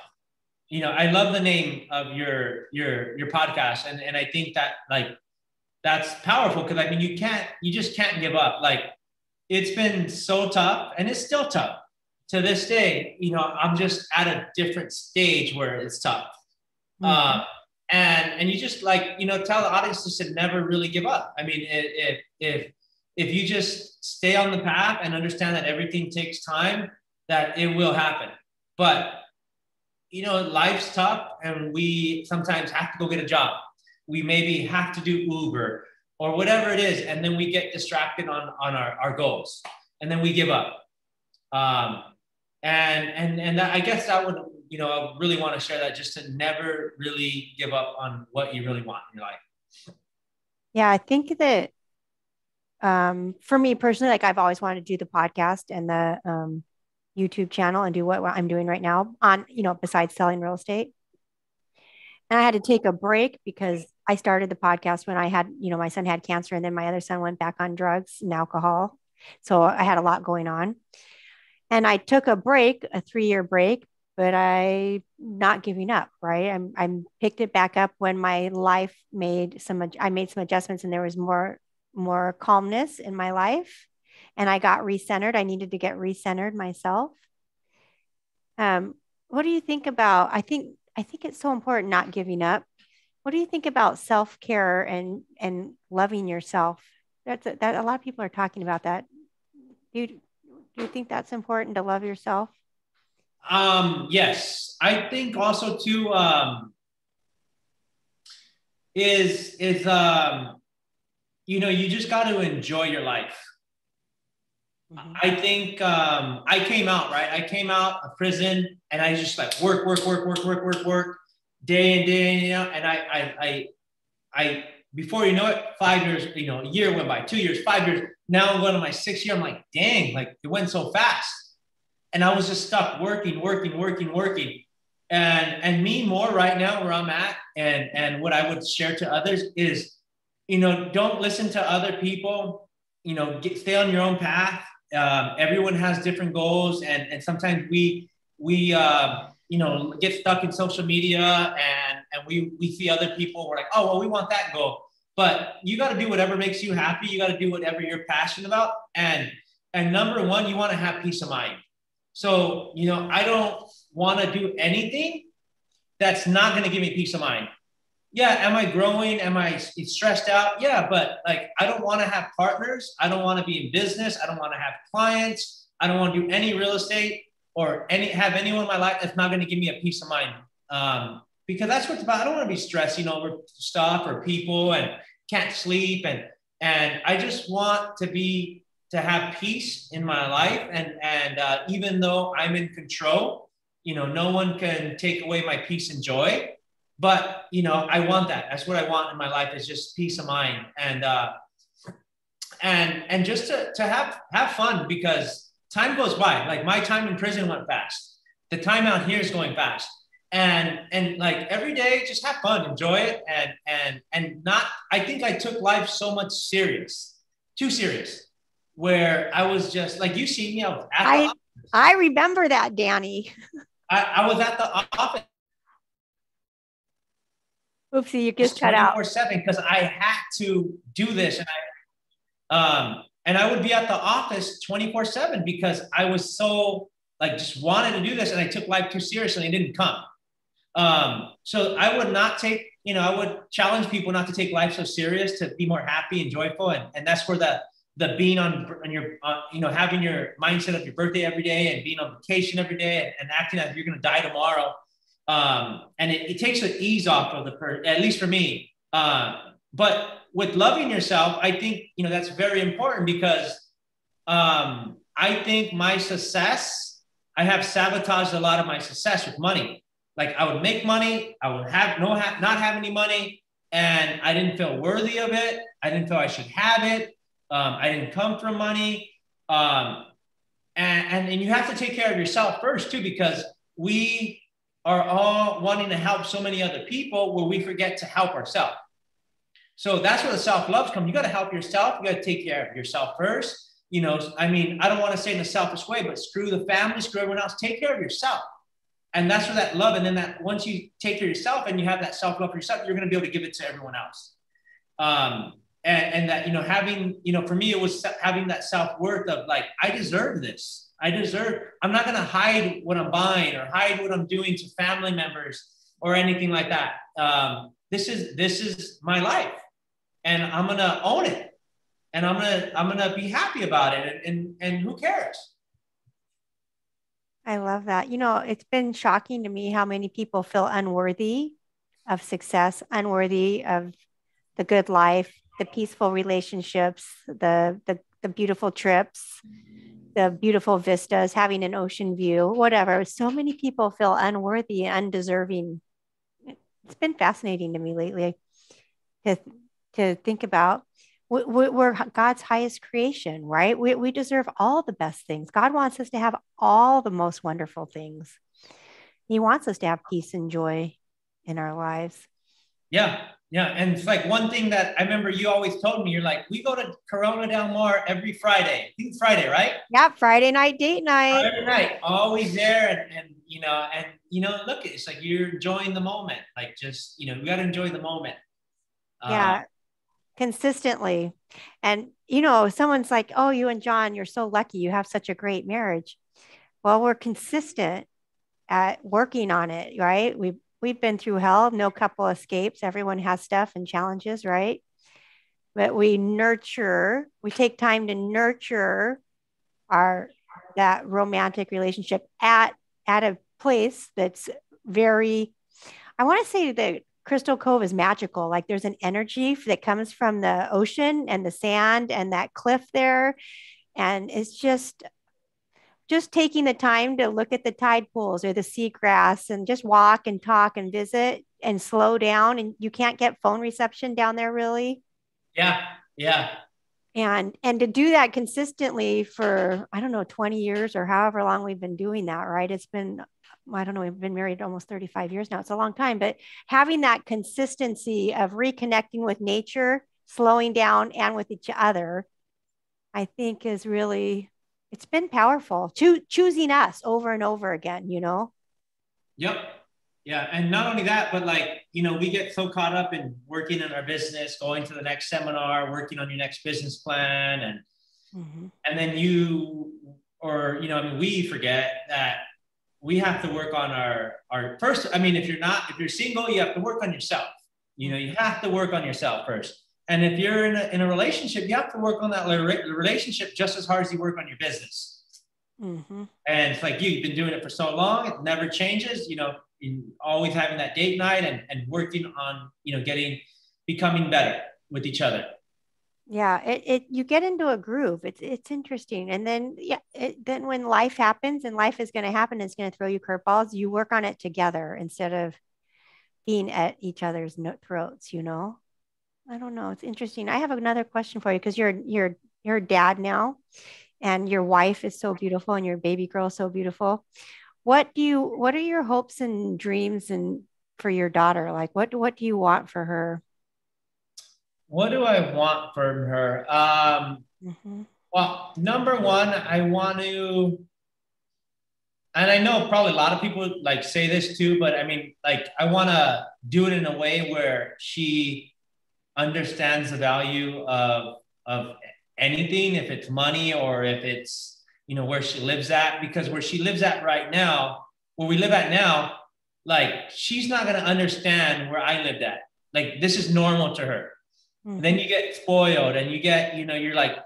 [SPEAKER 2] I love the name of your podcast, and I think that that's powerful because you just can't give up. Like, it's been so tough and it's still tough to this day. I'm just at a different stage where it's tough. Mm-hmm. And you just tell the audience to never really give up. If you just stay on the path and understand that everything takes time, that it will happen. But life's tough and we sometimes have to go get a job. We maybe have to do Uber or whatever it is. And then we get distracted on our goals and then we give up. And that, I guess that would, I really want to share that, just to never really give up on what you really want in your life.
[SPEAKER 1] Yeah, I think that for me personally, I've always wanted to do the podcast and the YouTube channel and do what I'm doing right now on, besides selling real estate. And I had to take a break because I started the podcast when I had, my son had cancer and then my other son went back on drugs and alcohol. So I had a lot going on. And I took a break, a 3-year break, but I not giving up, right? I picked it back up when my life I made some adjustments and there was more calmness in my life. And I got recentered. I needed to get recentered myself. What do you think about? I think it's so important not giving up. What do you think about self-care and loving yourself? That a lot of people are talking about that. Do you think that's important to love yourself?
[SPEAKER 2] Yes, I think also too is you just got to enjoy your life. Mm-hmm. I think I came out, right? I came out of prison and I just work day in, day in, and I before you know it, 5 years, a year went by, 2 years, 5 years. Now I'm going to my 6th year. I'm like, dang, it went so fast. And I was just stuck working. And me more right now where I'm at and what I would share to others is, don't listen to other people, stay on your own path. Everyone has different goals. And sometimes we get stuck in social media and we see other people. We're like, oh, well, we want that goal. But you got to do whatever makes you happy. You got to do whatever you're passionate about. And number one, you want to have peace of mind. So, I don't want to do anything that's not going to give me peace of mind. Yeah, am I growing? Am I stressed out? Yeah, but like I don't want to have partners. I don't want to be in business. I don't want to have clients. I don't want to do any real estate or have anyone in my life that's not going to give me a peace of mind. Because that's what it's about. I don't want to be stressed, over stuff or people and can't sleep and I just want to have peace in my life and even though I'm in control, no one can take away my peace and joy. But I want that. That's what I want in my life is just peace of mind and just to have fun because time goes by. Like my time in prison went fast. The time out here is going fast. And like every day, just have fun, enjoy it, and not. I think I took life so much too serious, where I was just like you see me.
[SPEAKER 1] I remember that, Danny.
[SPEAKER 2] I was at the office.
[SPEAKER 1] Oopsie, you just cut out.
[SPEAKER 2] 24/7 because I had to do this, and I would be at the office 24/7 because I was so like just wanted to do this, and I took life too seriously and it didn't come. So I would not take, I would challenge people not to take life so serious, to be more happy and joyful, and that's where the being on your, having your mindset of your birthday every day and being on vacation every day and acting as if you're going to die tomorrow. And it takes the ease off of the person, at least for me. But with loving yourself, I think, that's very important because I think my success, I have sabotaged a lot of my success with money. Like I would make money, I would not have any money, and I didn't feel worthy of it. I didn't feel I should have it. I didn't come from money. And you have to take care of yourself first too, because we are all wanting to help so many other people where we forget to help ourselves. So that's where the self-love comes. You got to help yourself. You got to take care of yourself first. I don't want to say in a selfish way, but screw the family, screw everyone else. Take care of yourself. And that's where that love. And then that once you take care of yourself and you have that self-love for yourself, you're going to be able to give it to everyone else. And that, having, for me, it was having that self-worth of like, I deserve this. I'm not going to hide what I'm buying or hide what I'm doing to family members or anything like that. This is my life and I'm going to own it and I'm going to be happy about it. And who cares?
[SPEAKER 1] I love that. It's been shocking to me how many people feel unworthy of success, unworthy of the good life, the peaceful relationships, the beautiful trips, the beautiful vistas, having an ocean view, whatever. So many people feel unworthy and undeserving. It's been fascinating to me lately to think about. We're God's highest creation, right? We deserve all the best things. God wants us to have all the most wonderful things. He wants us to have peace and joy in our lives.
[SPEAKER 2] Yeah. Yeah. And it's like one thing that I remember you always told me, you're like, we go to Corona Del Mar every Friday. I think Friday, right?
[SPEAKER 1] Yeah. Friday night, date night.
[SPEAKER 2] Friday night, always there. And look, it's like you're enjoying the moment. Like just, you got to enjoy the moment.
[SPEAKER 1] Yeah. Consistently. And, someone's like, oh, you and John, you're so lucky. You have such a great marriage. Well, we're consistent at working on it, right? We've been through hell. No couple escapes. Everyone has stuff and challenges, right? But we take time to nurture that romantic relationship at a place that's very, I want to say that Crystal Cove is magical. Like there's an energy that comes from the ocean and the sand and that cliff there. And it's just taking the time to look at the tide pools or the seagrass and just walk and talk and visit and slow down. And you can't get phone reception down there really.
[SPEAKER 2] Yeah. Yeah.
[SPEAKER 1] And to do that consistently for, I don't know, 20 years or however long we've been doing that, right? It's been, I don't know, we've been married almost 35 years now. It's a long time, but having that consistency of reconnecting with nature, slowing down and with each other, I think is really, it's been powerful. Choosing us over and over again,
[SPEAKER 2] Yep. Yeah. And not only that, but like, we get so caught up in working in our business, going to the next seminar, working on your next business plan. And then we forget that we have to work on our first. I mean, if you're single, you have to work on yourself. You have to work on yourself first. And if you're in a relationship, you have to work on that relationship just as hard as you work on your business. And it's like you've been doing it for so long, it never changes, always having that date night and working on, becoming better with each other.
[SPEAKER 1] Yeah, you get into a groove. It's interesting. And then then when life happens and life is going to happen, it's going to throw you curveballs. You work on it together instead of being at each other's throats, I don't know. It's interesting. I have another question for you because you're a dad now and your wife is so beautiful and your baby girl is so beautiful. What are your hopes and dreams and for your daughter? Like what do you want for her?
[SPEAKER 2] What do I want from her? Well, number one, I want to, and I know probably a lot of people like say this too, but I mean, like, I want to do it in a way where she understands the value of anything, if it's money or if it's, where she lives at, because where she lives at right now, where we live at now, like, she's not going to understand where I lived at. Like, this is normal to her. Then you get spoiled and you get, you're like,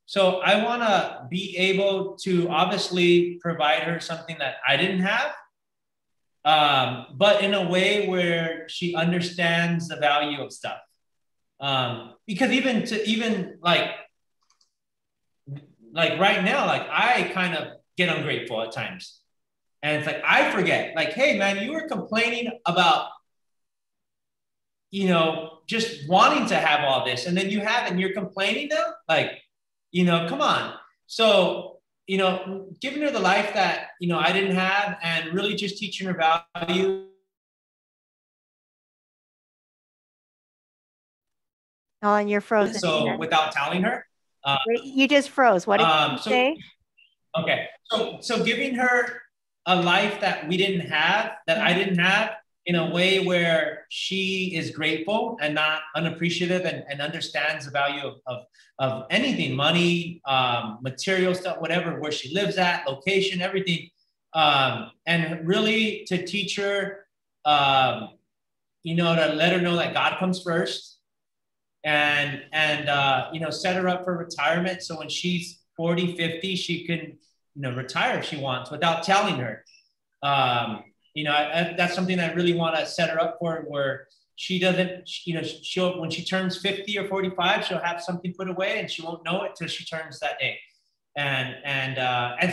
[SPEAKER 2] so I want to be able to obviously provide her something that I didn't have, but in a way where she understands the value of stuff. Because even like right now, like I kind of get ungrateful at times. And it's like, I forget, like, hey man, you were complaining about, just wanting to have all this. And then you have, and you're complaining now, like, come on. So, giving her the life that, I didn't have and really just teaching her value.
[SPEAKER 1] Oh, and you're frozen.
[SPEAKER 2] So without telling her.
[SPEAKER 1] You just froze. What did you say?
[SPEAKER 2] Okay. So giving her a life that we didn't have, that I didn't have, in a way where she is grateful and not unappreciative and understands the value of anything, money, material stuff, whatever, where she lives at, location, everything. And really to teach her, to let her know that God comes first and set her up for retirement. So when she's 40, 50, she can, retire if she wants without telling her. That's something I really want to set her up for, where she doesn't, she'll, when she turns 50 or 45, she'll have something put away and she won't know it till she turns that day. And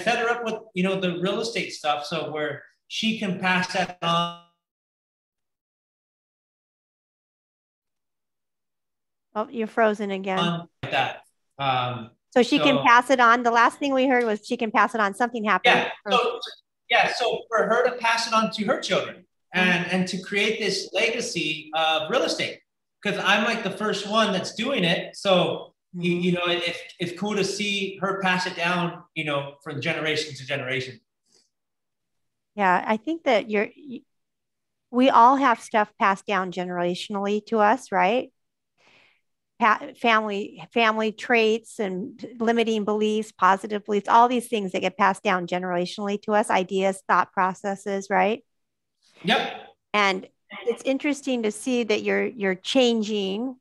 [SPEAKER 2] set her up with, the real estate stuff. So where she can pass that on.
[SPEAKER 1] Oh, you're frozen again.
[SPEAKER 2] Like that.
[SPEAKER 1] So she can pass it on. The last thing we heard was she can pass it on. Something happened.
[SPEAKER 2] So for her to pass it on to her children and to create this legacy of real estate, because I'm like the first one that's doing it. So, it's cool to see her pass it down, from generation to generation.
[SPEAKER 1] Yeah, I think that we all have stuff passed down generationally to us, right? Family traits and limiting beliefs, positive beliefs, all these things that get passed down generationally to us, ideas, thought processes, right?
[SPEAKER 2] Yep.
[SPEAKER 1] And it's interesting to see that you're changing,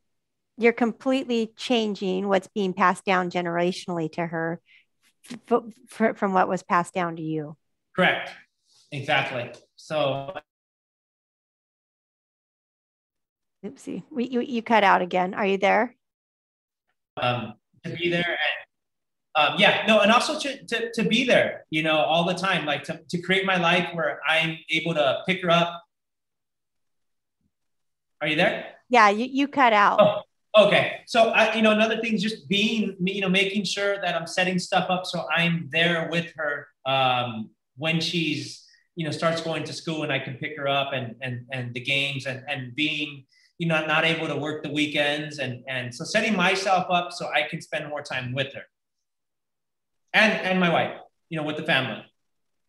[SPEAKER 1] you're completely changing what's being passed down generationally to her from what was passed down to you.
[SPEAKER 2] Correct. Exactly. So
[SPEAKER 1] oopsie, you cut out again. Are you there?
[SPEAKER 2] To be there and and also to be there, all the time, like to create my life where I'm able to pick her up. Are you there?
[SPEAKER 1] Yeah, you cut out.
[SPEAKER 2] Oh, okay. So another thing is just being, making sure that I'm setting stuff up so I'm there with her when she's, starts going to school and I can pick her up and the games and being, not able to work the weekends and so setting myself up so I can spend more time with her and my wife, with the family.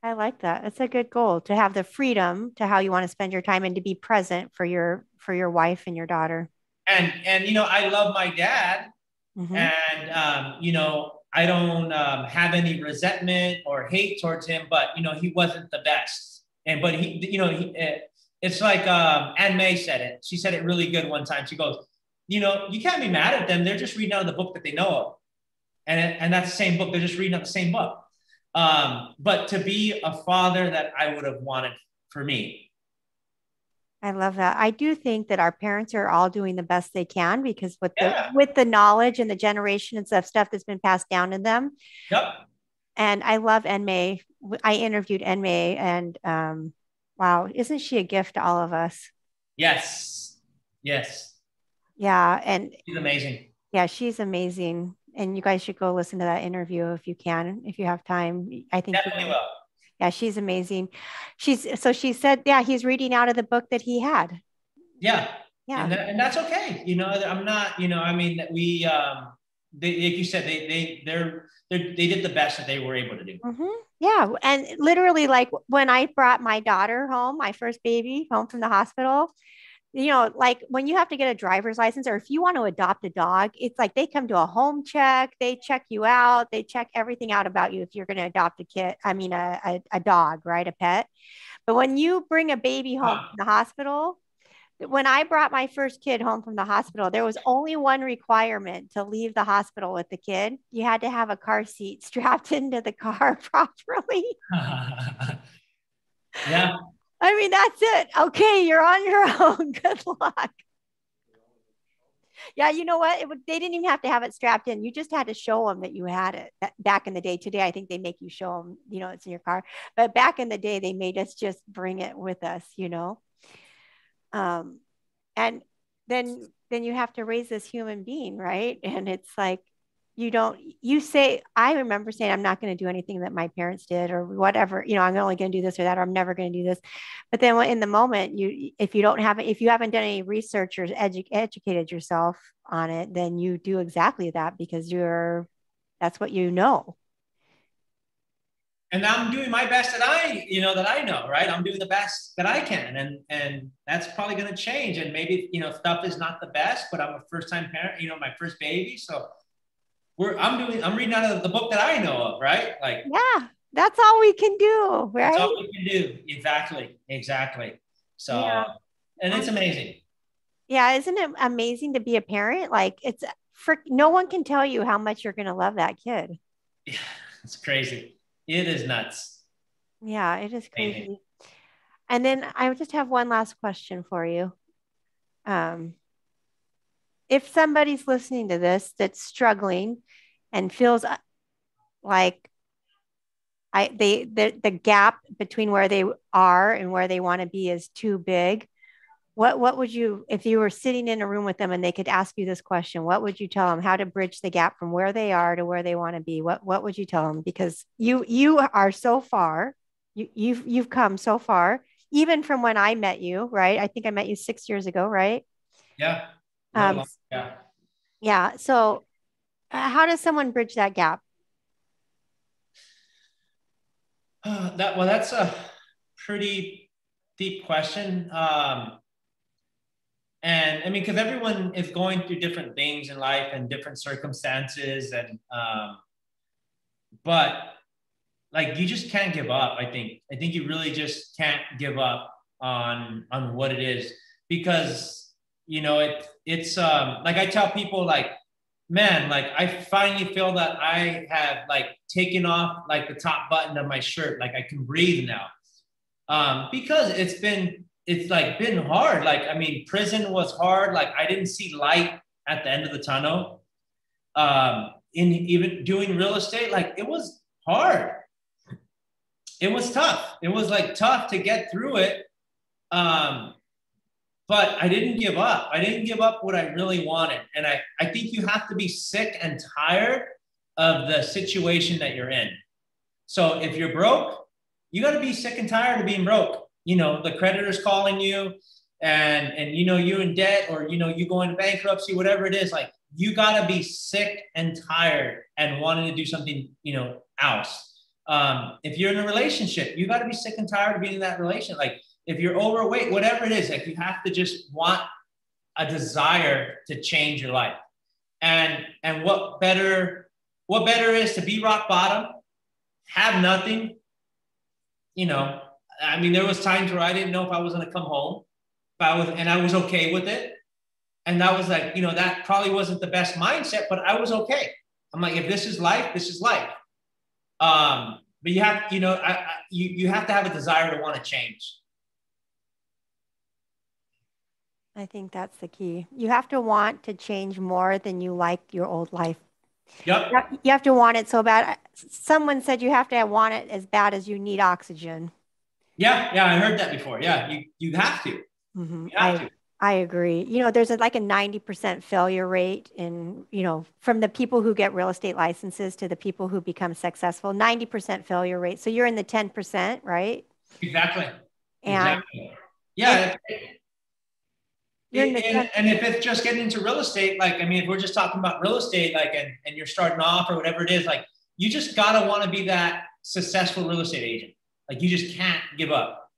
[SPEAKER 1] I like that. It's a good goal to have the freedom to how you want to spend your time and to be present for your wife and your daughter.
[SPEAKER 2] And you know, I love my dad,
[SPEAKER 1] Hmm.
[SPEAKER 2] and you know, I don't have any resentment or hate towards him, but you know, he wasn't the best. And but he, you know, it's like Anne May said it. She said it really good one time. She goes, you know, you can't be mad at them. They're just reading out of the book that they know of, and that's the same book. They're just reading out the same book. But to be a father that I would have wanted for me.
[SPEAKER 1] I love that. I do think that our parents are all doing the best they can because
[SPEAKER 2] Yeah.
[SPEAKER 1] with the knowledge and the generations of stuff that's been passed down to them.
[SPEAKER 2] Yep.
[SPEAKER 1] And I love Enmei. I interviewed Enmei, and wow, isn't she a gift to all of us?
[SPEAKER 2] Yes. Yes.
[SPEAKER 1] Yeah, and
[SPEAKER 2] He's amazing.
[SPEAKER 1] yeah, she's amazing. And you guys should go listen to that interview if you can, if you have time. I think
[SPEAKER 2] Definitely will.
[SPEAKER 1] yeah, she's amazing. She said, yeah, he's reading out of the book that he had.
[SPEAKER 2] Yeah.
[SPEAKER 1] Yeah.
[SPEAKER 2] And that's okay. You know, I'm not, you know, I mean, they, like you said, they did the best that they were able to do.
[SPEAKER 1] Hmm. Yeah. And literally, like when I brought my daughter home, my first baby home from the hospital, like when you have to get a driver's license or if you want to adopt a dog, it's like they come to a home check, they check you out, they check everything out about you if you're going to adopt a kid, I mean, a dog, right? A pet. But when you bring a baby home
[SPEAKER 2] Huh.
[SPEAKER 1] from the hospital, when I brought my first kid home from the hospital, there was only one requirement to leave the hospital with the kid. You had to have a car seat strapped into the car properly.
[SPEAKER 2] Yeah.
[SPEAKER 1] I mean, that's it. Okay, you're on your own. Good luck. Yeah, you know what? They didn't even have to have it strapped in. You just had to show them that you had it. Back in the day, today I think they make you show them, it's in your car. But back in the day, they made us just bring it with us. Um, and then you have to raise this human being, right? And it's like you say, I remember saying I'm not going to do anything that my parents did or whatever, I'm only going to do this or that, or I'm never going to do this. But then in the moment, if you haven't done any research or educated yourself on it, then you do exactly that because that's what you know.
[SPEAKER 2] And I'm doing my best that I know, right? I'm doing the best that I can. And that's probably going to change. And maybe, you know, stuff is not the best, but I'm a first time parent, you know, my first baby. So I'm reading out of the book that I know of, right? Like
[SPEAKER 1] Yeah, that's all we can do,
[SPEAKER 2] that's
[SPEAKER 1] right?
[SPEAKER 2] all we can do. Exactly. Exactly. So,
[SPEAKER 1] Yeah.
[SPEAKER 2] and it's
[SPEAKER 1] Um,
[SPEAKER 2] amazing.
[SPEAKER 1] Yeah, isn't it amazing to be a parent? Like it's for no one can tell you how much you're going to love that kid.
[SPEAKER 2] Yeah, it's crazy. It is nuts.
[SPEAKER 1] Yeah, it is
[SPEAKER 2] Amazing.
[SPEAKER 1] crazy. And then I just have one last question for you. Um, if somebody's listening to this that's struggling and feels like the gap between where they are and where they want to be is too big, what would you, if you were sitting in a room with them and they could ask you this question, what would you tell them how to bridge the gap from where they are to where they want to be? What would you tell them? Because you are so far, you've come so far, even from when I met you, right? I think I met you 6 years ago, right?
[SPEAKER 2] Yeah. A little
[SPEAKER 1] Um,
[SPEAKER 2] long. Yeah.
[SPEAKER 1] yeah. So how does someone bridge that gap?
[SPEAKER 2] That's a pretty deep question. And I mean, because everyone is going through different things in life and different circumstances, and but like you just can't give up. I think you really just can't give up on what it is because you know it's like I tell people like man like I finally feel that I have like taken off like the top button of my shirt like I can breathe now because it's like been hard. Like I mean, prison was hard. Like I didn't see light at the end of the tunnel. In even doing real estate, like it was hard. It was tough. It was like tough to get through it. Um, but I didn't give up. I didn't give up what I really wanted. And I think you have to be sick and tired of the situation that you're in. So if you're broke, you got to be sick and tired of being broke. You know, the creditor's calling you and you know you're in debt or you know you go into bankruptcy, whatever it is, like you got to be sick and tired and wanting to do something, you know, else. If you're in a relationship, you got to be sick and tired of being in that relationship. Like if you're overweight, whatever it is, like you have to just want a desire to change your life. And what better is to be rock bottom, have nothing, you know. I mean, there was times where I didn't know if I was going to come home, if I was, and I was okay with it. And that was like, that probably wasn't the best mindset, but I was okay. I'm like, if this is life, this is life. But you have, you have to have a desire to want to change.
[SPEAKER 1] I think that's the key. You have to want to change more than you like your old life.
[SPEAKER 2] Yep.
[SPEAKER 1] You have to want it so bad. Someone said you have to want it as bad as you need oxygen.
[SPEAKER 2] Yeah, I heard that before. Yeah, you have to.
[SPEAKER 1] Mm-hmm.
[SPEAKER 2] You have to.
[SPEAKER 1] I agree. There's like a 90% failure rate in, from the people who get real estate licenses to the people who become successful, 90% failure rate. So you're in the 10%, right?
[SPEAKER 2] Exactly.
[SPEAKER 1] And,
[SPEAKER 2] exactly.
[SPEAKER 1] and
[SPEAKER 2] Yeah.
[SPEAKER 1] you're in the 10.
[SPEAKER 2] And if it's just getting into real estate, like, I mean, if we're just talking about real estate, like, and you're starting off or whatever it is, like, you just got to want to be that successful real estate agent. Like, you just can't give up.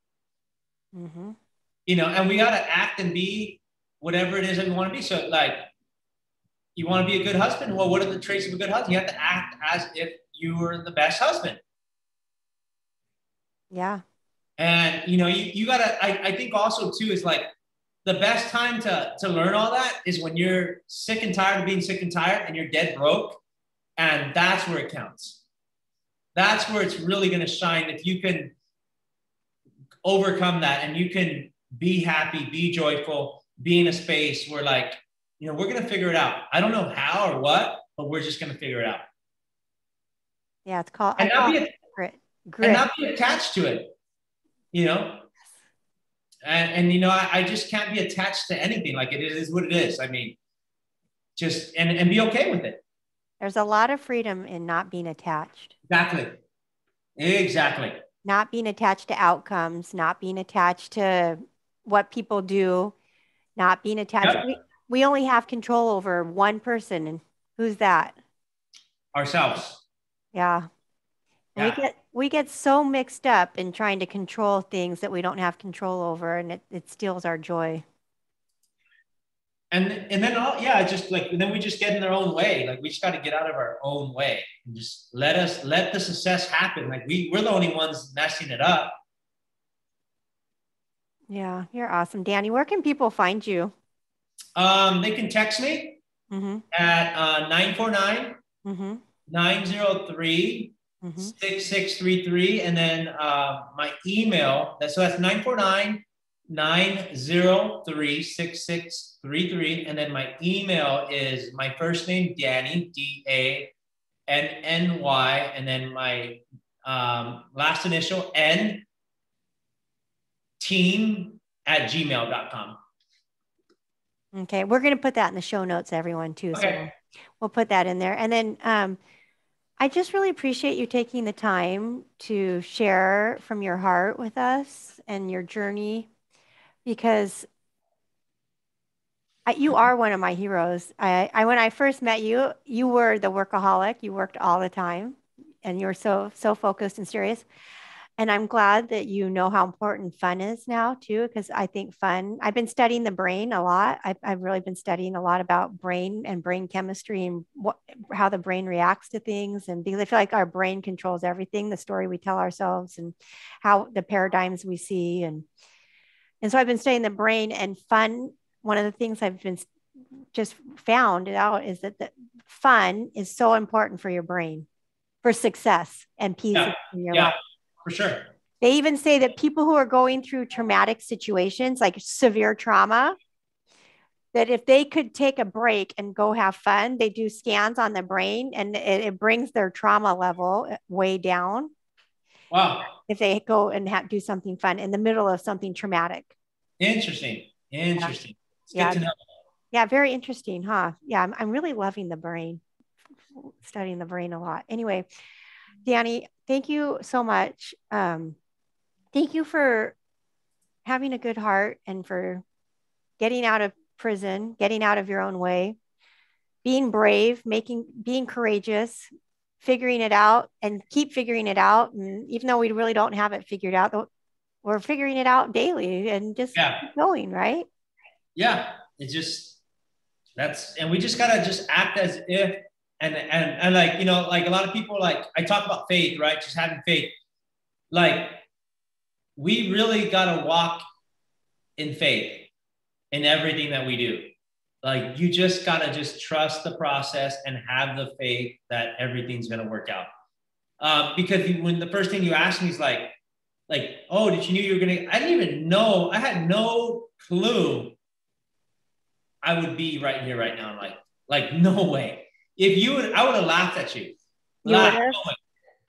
[SPEAKER 1] Mm-hmm.
[SPEAKER 2] And we got to act and be whatever it is that we want to be. So, like, you want to be a good husband? Well, what are the traits of a good husband? You have to act as if you were the best husband.
[SPEAKER 1] Yeah.
[SPEAKER 2] And, you got to, I think also, too, is like, the best time to learn all that is when you're sick and tired of being sick and tired and you're dead broke. And that's where it counts. That's where it's really going to shine. If you can overcome that and you can be happy, be joyful, be in a space where, like, we're going to figure it out. I don't know how or what, but we're just going to figure it out.
[SPEAKER 1] Yeah, it's called,
[SPEAKER 2] and
[SPEAKER 1] I call it grit.
[SPEAKER 2] And not be attached to it, And I just can't be attached to anything. Like, it is what it is. I mean, just, and be okay with it.
[SPEAKER 1] There's a lot of freedom in not being attached.
[SPEAKER 2] Exactly.
[SPEAKER 1] Not being attached to outcomes, not being attached to what people do, not being attached.
[SPEAKER 2] Yep.
[SPEAKER 1] We only have control over one person. And who's that?
[SPEAKER 2] Ourselves.
[SPEAKER 1] Yeah.
[SPEAKER 2] Yeah.
[SPEAKER 1] We get so mixed up in trying to control things that we don't have control over, and it steals our joy.
[SPEAKER 2] And then just like, and then we just get in our own way. Like, we just got to get out of our own way and just let the success happen. Like, we're the only ones messing it up.
[SPEAKER 1] Yeah, you're awesome. Danny, where can people find you?
[SPEAKER 2] They can text me at 949 903 6633, and then my email. So that's 949 903 6633, and then my email is my first name, Danny, DANNY, and then my last initial, N, team at gmail.com.
[SPEAKER 1] Okay, we're going to put that in the show notes, everyone, too.
[SPEAKER 2] Okay.
[SPEAKER 1] So we'll put that in there. And then I just really appreciate you taking the time to share from your heart with us and your journey, because you are one of my heroes. When I first met you, you were the workaholic. You worked all the time, and you were so focused and serious. And I'm glad that you know how important fun is now too, because I think fun, I've been studying the brain a lot. I've really been studying a lot about brain and brain chemistry and how the brain reacts to things. And because I feel like our brain controls everything, the story we tell ourselves and how the paradigms we see. And so I've been studying the brain and fun. One of the things I've been just found out is that the fun is so important for your brain, for success and peace in your life.
[SPEAKER 2] For sure.
[SPEAKER 1] They even say that people who are going through traumatic situations, like severe trauma, that if they could take a break and go have fun, they do scans on the brain and it brings their trauma level way down.
[SPEAKER 2] Wow.
[SPEAKER 1] If they go and do something fun in the middle of something traumatic.
[SPEAKER 2] Interesting.
[SPEAKER 1] Yeah.
[SPEAKER 2] It's good to know.
[SPEAKER 1] Yeah, very interesting, huh? Yeah, I'm really loving the brain, studying the brain a lot. Anyway, Danny, thank you so much. Thank you for having a good heart and for getting out of prison, getting out of your own way, being brave, being courageous, figuring it out and keep figuring it out. And even though we really don't have it figured out, we're figuring it out daily and just
[SPEAKER 2] Yeah.
[SPEAKER 1] keep going, right?
[SPEAKER 2] Yeah. It just, and we just gotta just act as if, and like, you know, like a lot of people, like I talk about faith, right? Just having faith. Like we really gotta walk in faith in everything that we do. Like you just gotta just trust the process and have the faith that everything's gonna work out. Because when the first thing you asked me is like, oh, did you knew you were gonna? I didn't even know. I had no clue I would be right here right now. Like no way. If you would, I would have laughed at you.
[SPEAKER 1] You would
[SPEAKER 2] Laughed.
[SPEAKER 1] have.
[SPEAKER 2] No way.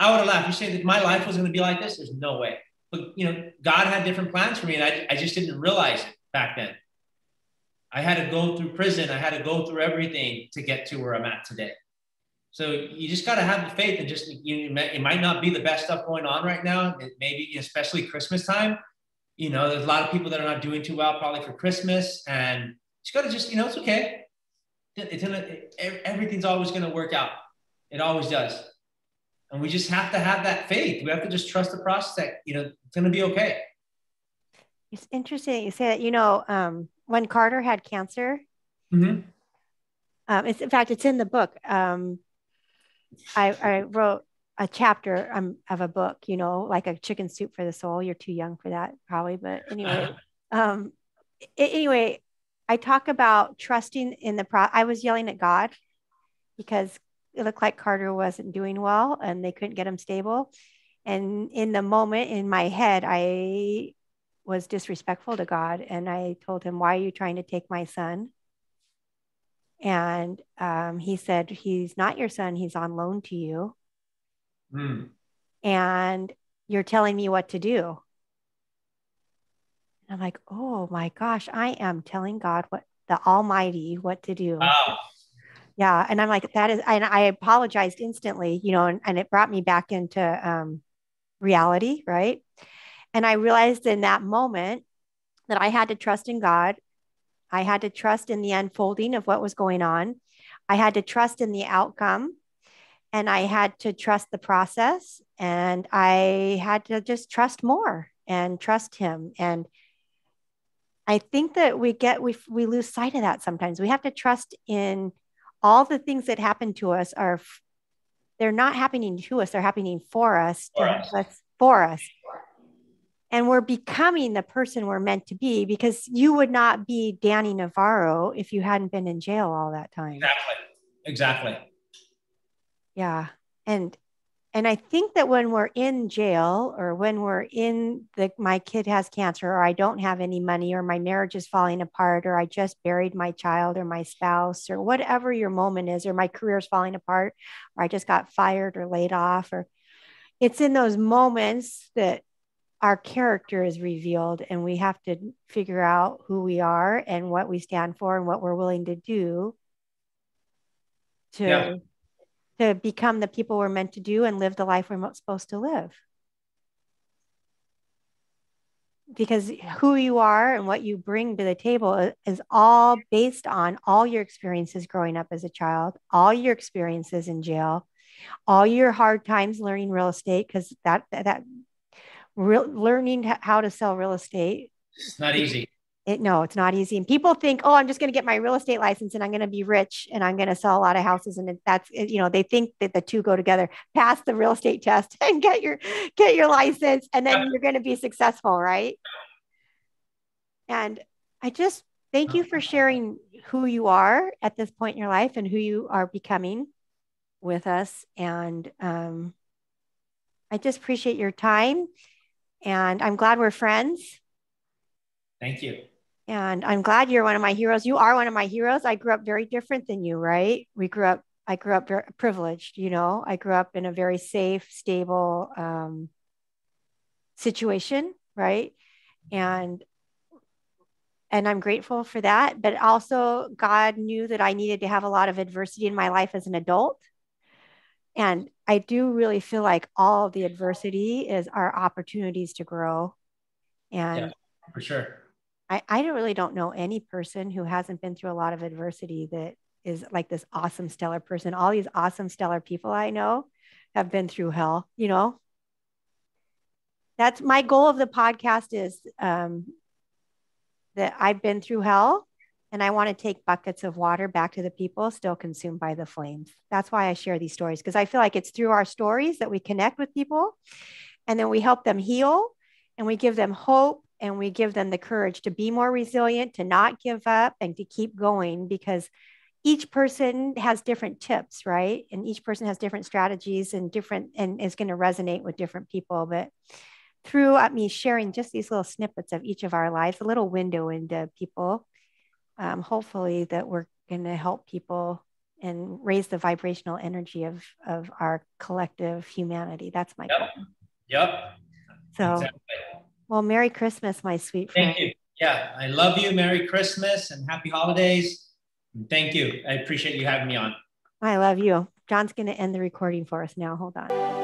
[SPEAKER 2] I would have laughed. You saying that my life was going to be like this? There's no way. But you know, God had different plans for me, and I just didn't realize it back then. I had to go through prison. I had to go through everything to get to where I'm at today. So you just got to have the faith, and just it might not be the best stuff going on right now. Maybe especially Christmas time. You know, there's a lot of people that are not doing too well probably for Christmas, and just got to just it's okay. Everything's always going to work out. It always does. And we just have to have that faith. We have to just trust the process that, it's going to be okay.
[SPEAKER 1] It's interesting you say that. When Carter had cancer,
[SPEAKER 2] Mm-hmm.
[SPEAKER 1] it's in fact it's in the book. I wrote a chapter of a book, like a chicken soup for the soul. You're too young for that, probably, but anyway. um, anyway, I talk about trusting in the I was yelling at God because it looked like Carter wasn't doing well and they couldn't get him stable. And in the moment in my head, I was disrespectful to God. And I told him, "Why are you trying to take my son?" And he said, "He's not your son. He's on loan to you.
[SPEAKER 2] Mm.
[SPEAKER 1] And you're telling me what to do." And I'm like, "Oh my gosh, I am telling God, what the Almighty, what to do."
[SPEAKER 2] Wow.
[SPEAKER 1] Yeah. And I'm like, that is, and I apologized instantly, and it brought me back into reality. Right. And I realized in that moment that I had to trust in God. I had to trust in the unfolding of what was going on. I had to trust in the outcome, and I had to trust the process, and I had to just trust more and trust him. And I think that we lose sight of that sometimes. We have to trust in all the things that happen to us they're not happening to us, they're happening for us, to help us, for us. And we're becoming the person we're meant to be, because you would not be Danny Navarro if you hadn't been in jail all that time.
[SPEAKER 2] Exactly.
[SPEAKER 1] Yeah. And I think that when we're in jail, or when we're my kid has cancer, or I don't have any money, or my marriage is falling apart, or I just buried my child or my spouse, or whatever your moment is, or my career is falling apart, or I just got fired or laid off, or it's in those moments that our character is revealed, and we have to figure out who we are and what we stand for and what we're willing to do
[SPEAKER 2] Yeah.
[SPEAKER 1] to become the people we're meant to do and live the life we're supposed to live. Because who you are and what you bring to the table is all based on all your experiences growing up as a child, all your experiences in jail, all your hard times learning real estate, because learning how to sell real estate.
[SPEAKER 2] It's not easy.
[SPEAKER 1] No, it's not easy. And people think, "Oh, I'm just going to get my real estate license and I'm going to be rich and I'm going to sell a lot of houses." And they think that the two go together. Pass the real estate test and get your license, and then you're going to be successful, right? And I just thank you for sharing who you are at this point in your life and who you are becoming with us. And I just appreciate your time. And I'm glad we're friends.
[SPEAKER 2] Thank you.
[SPEAKER 1] And I'm glad you're one of my heroes. You are one of my heroes. I grew up very different than you, right? I grew up very privileged, I grew up in a very safe, stable situation, right? And I'm grateful for that. But also, God knew that I needed to have a lot of adversity in my life as an adult. And I do really feel like all of the adversity is our opportunities to grow. And
[SPEAKER 2] yeah, for sure.
[SPEAKER 1] I really don't know any person who hasn't been through a lot of adversity that is like this awesome, stellar person. All these awesome, stellar people I know, have been through hell, you know? That's my goal of the podcast is that I've been through hell and I want to take buckets of water back to the people still consumed by the flames. That's why I share these stories because I feel like it's through our stories that we connect with people and then we help them heal and we give them hope and we give them the courage to be more resilient, to not give up and to keep going because each person has different tips, right? And each person has different strategies and different and is going to resonate with different people. But through me sharing just these little snippets of each of our lives, a little window into people, hopefully that we're going to help people and raise the vibrational energy of our collective humanity. That's my goal.
[SPEAKER 2] Yep.
[SPEAKER 1] So,
[SPEAKER 2] Exactly.
[SPEAKER 1] well, Merry Christmas, my sweet friend.
[SPEAKER 2] Thank you. Yeah, I love you. Merry Christmas and happy holidays. Thank you. I appreciate you having me on.
[SPEAKER 1] I love you. John's going to end the recording for us now. Hold on.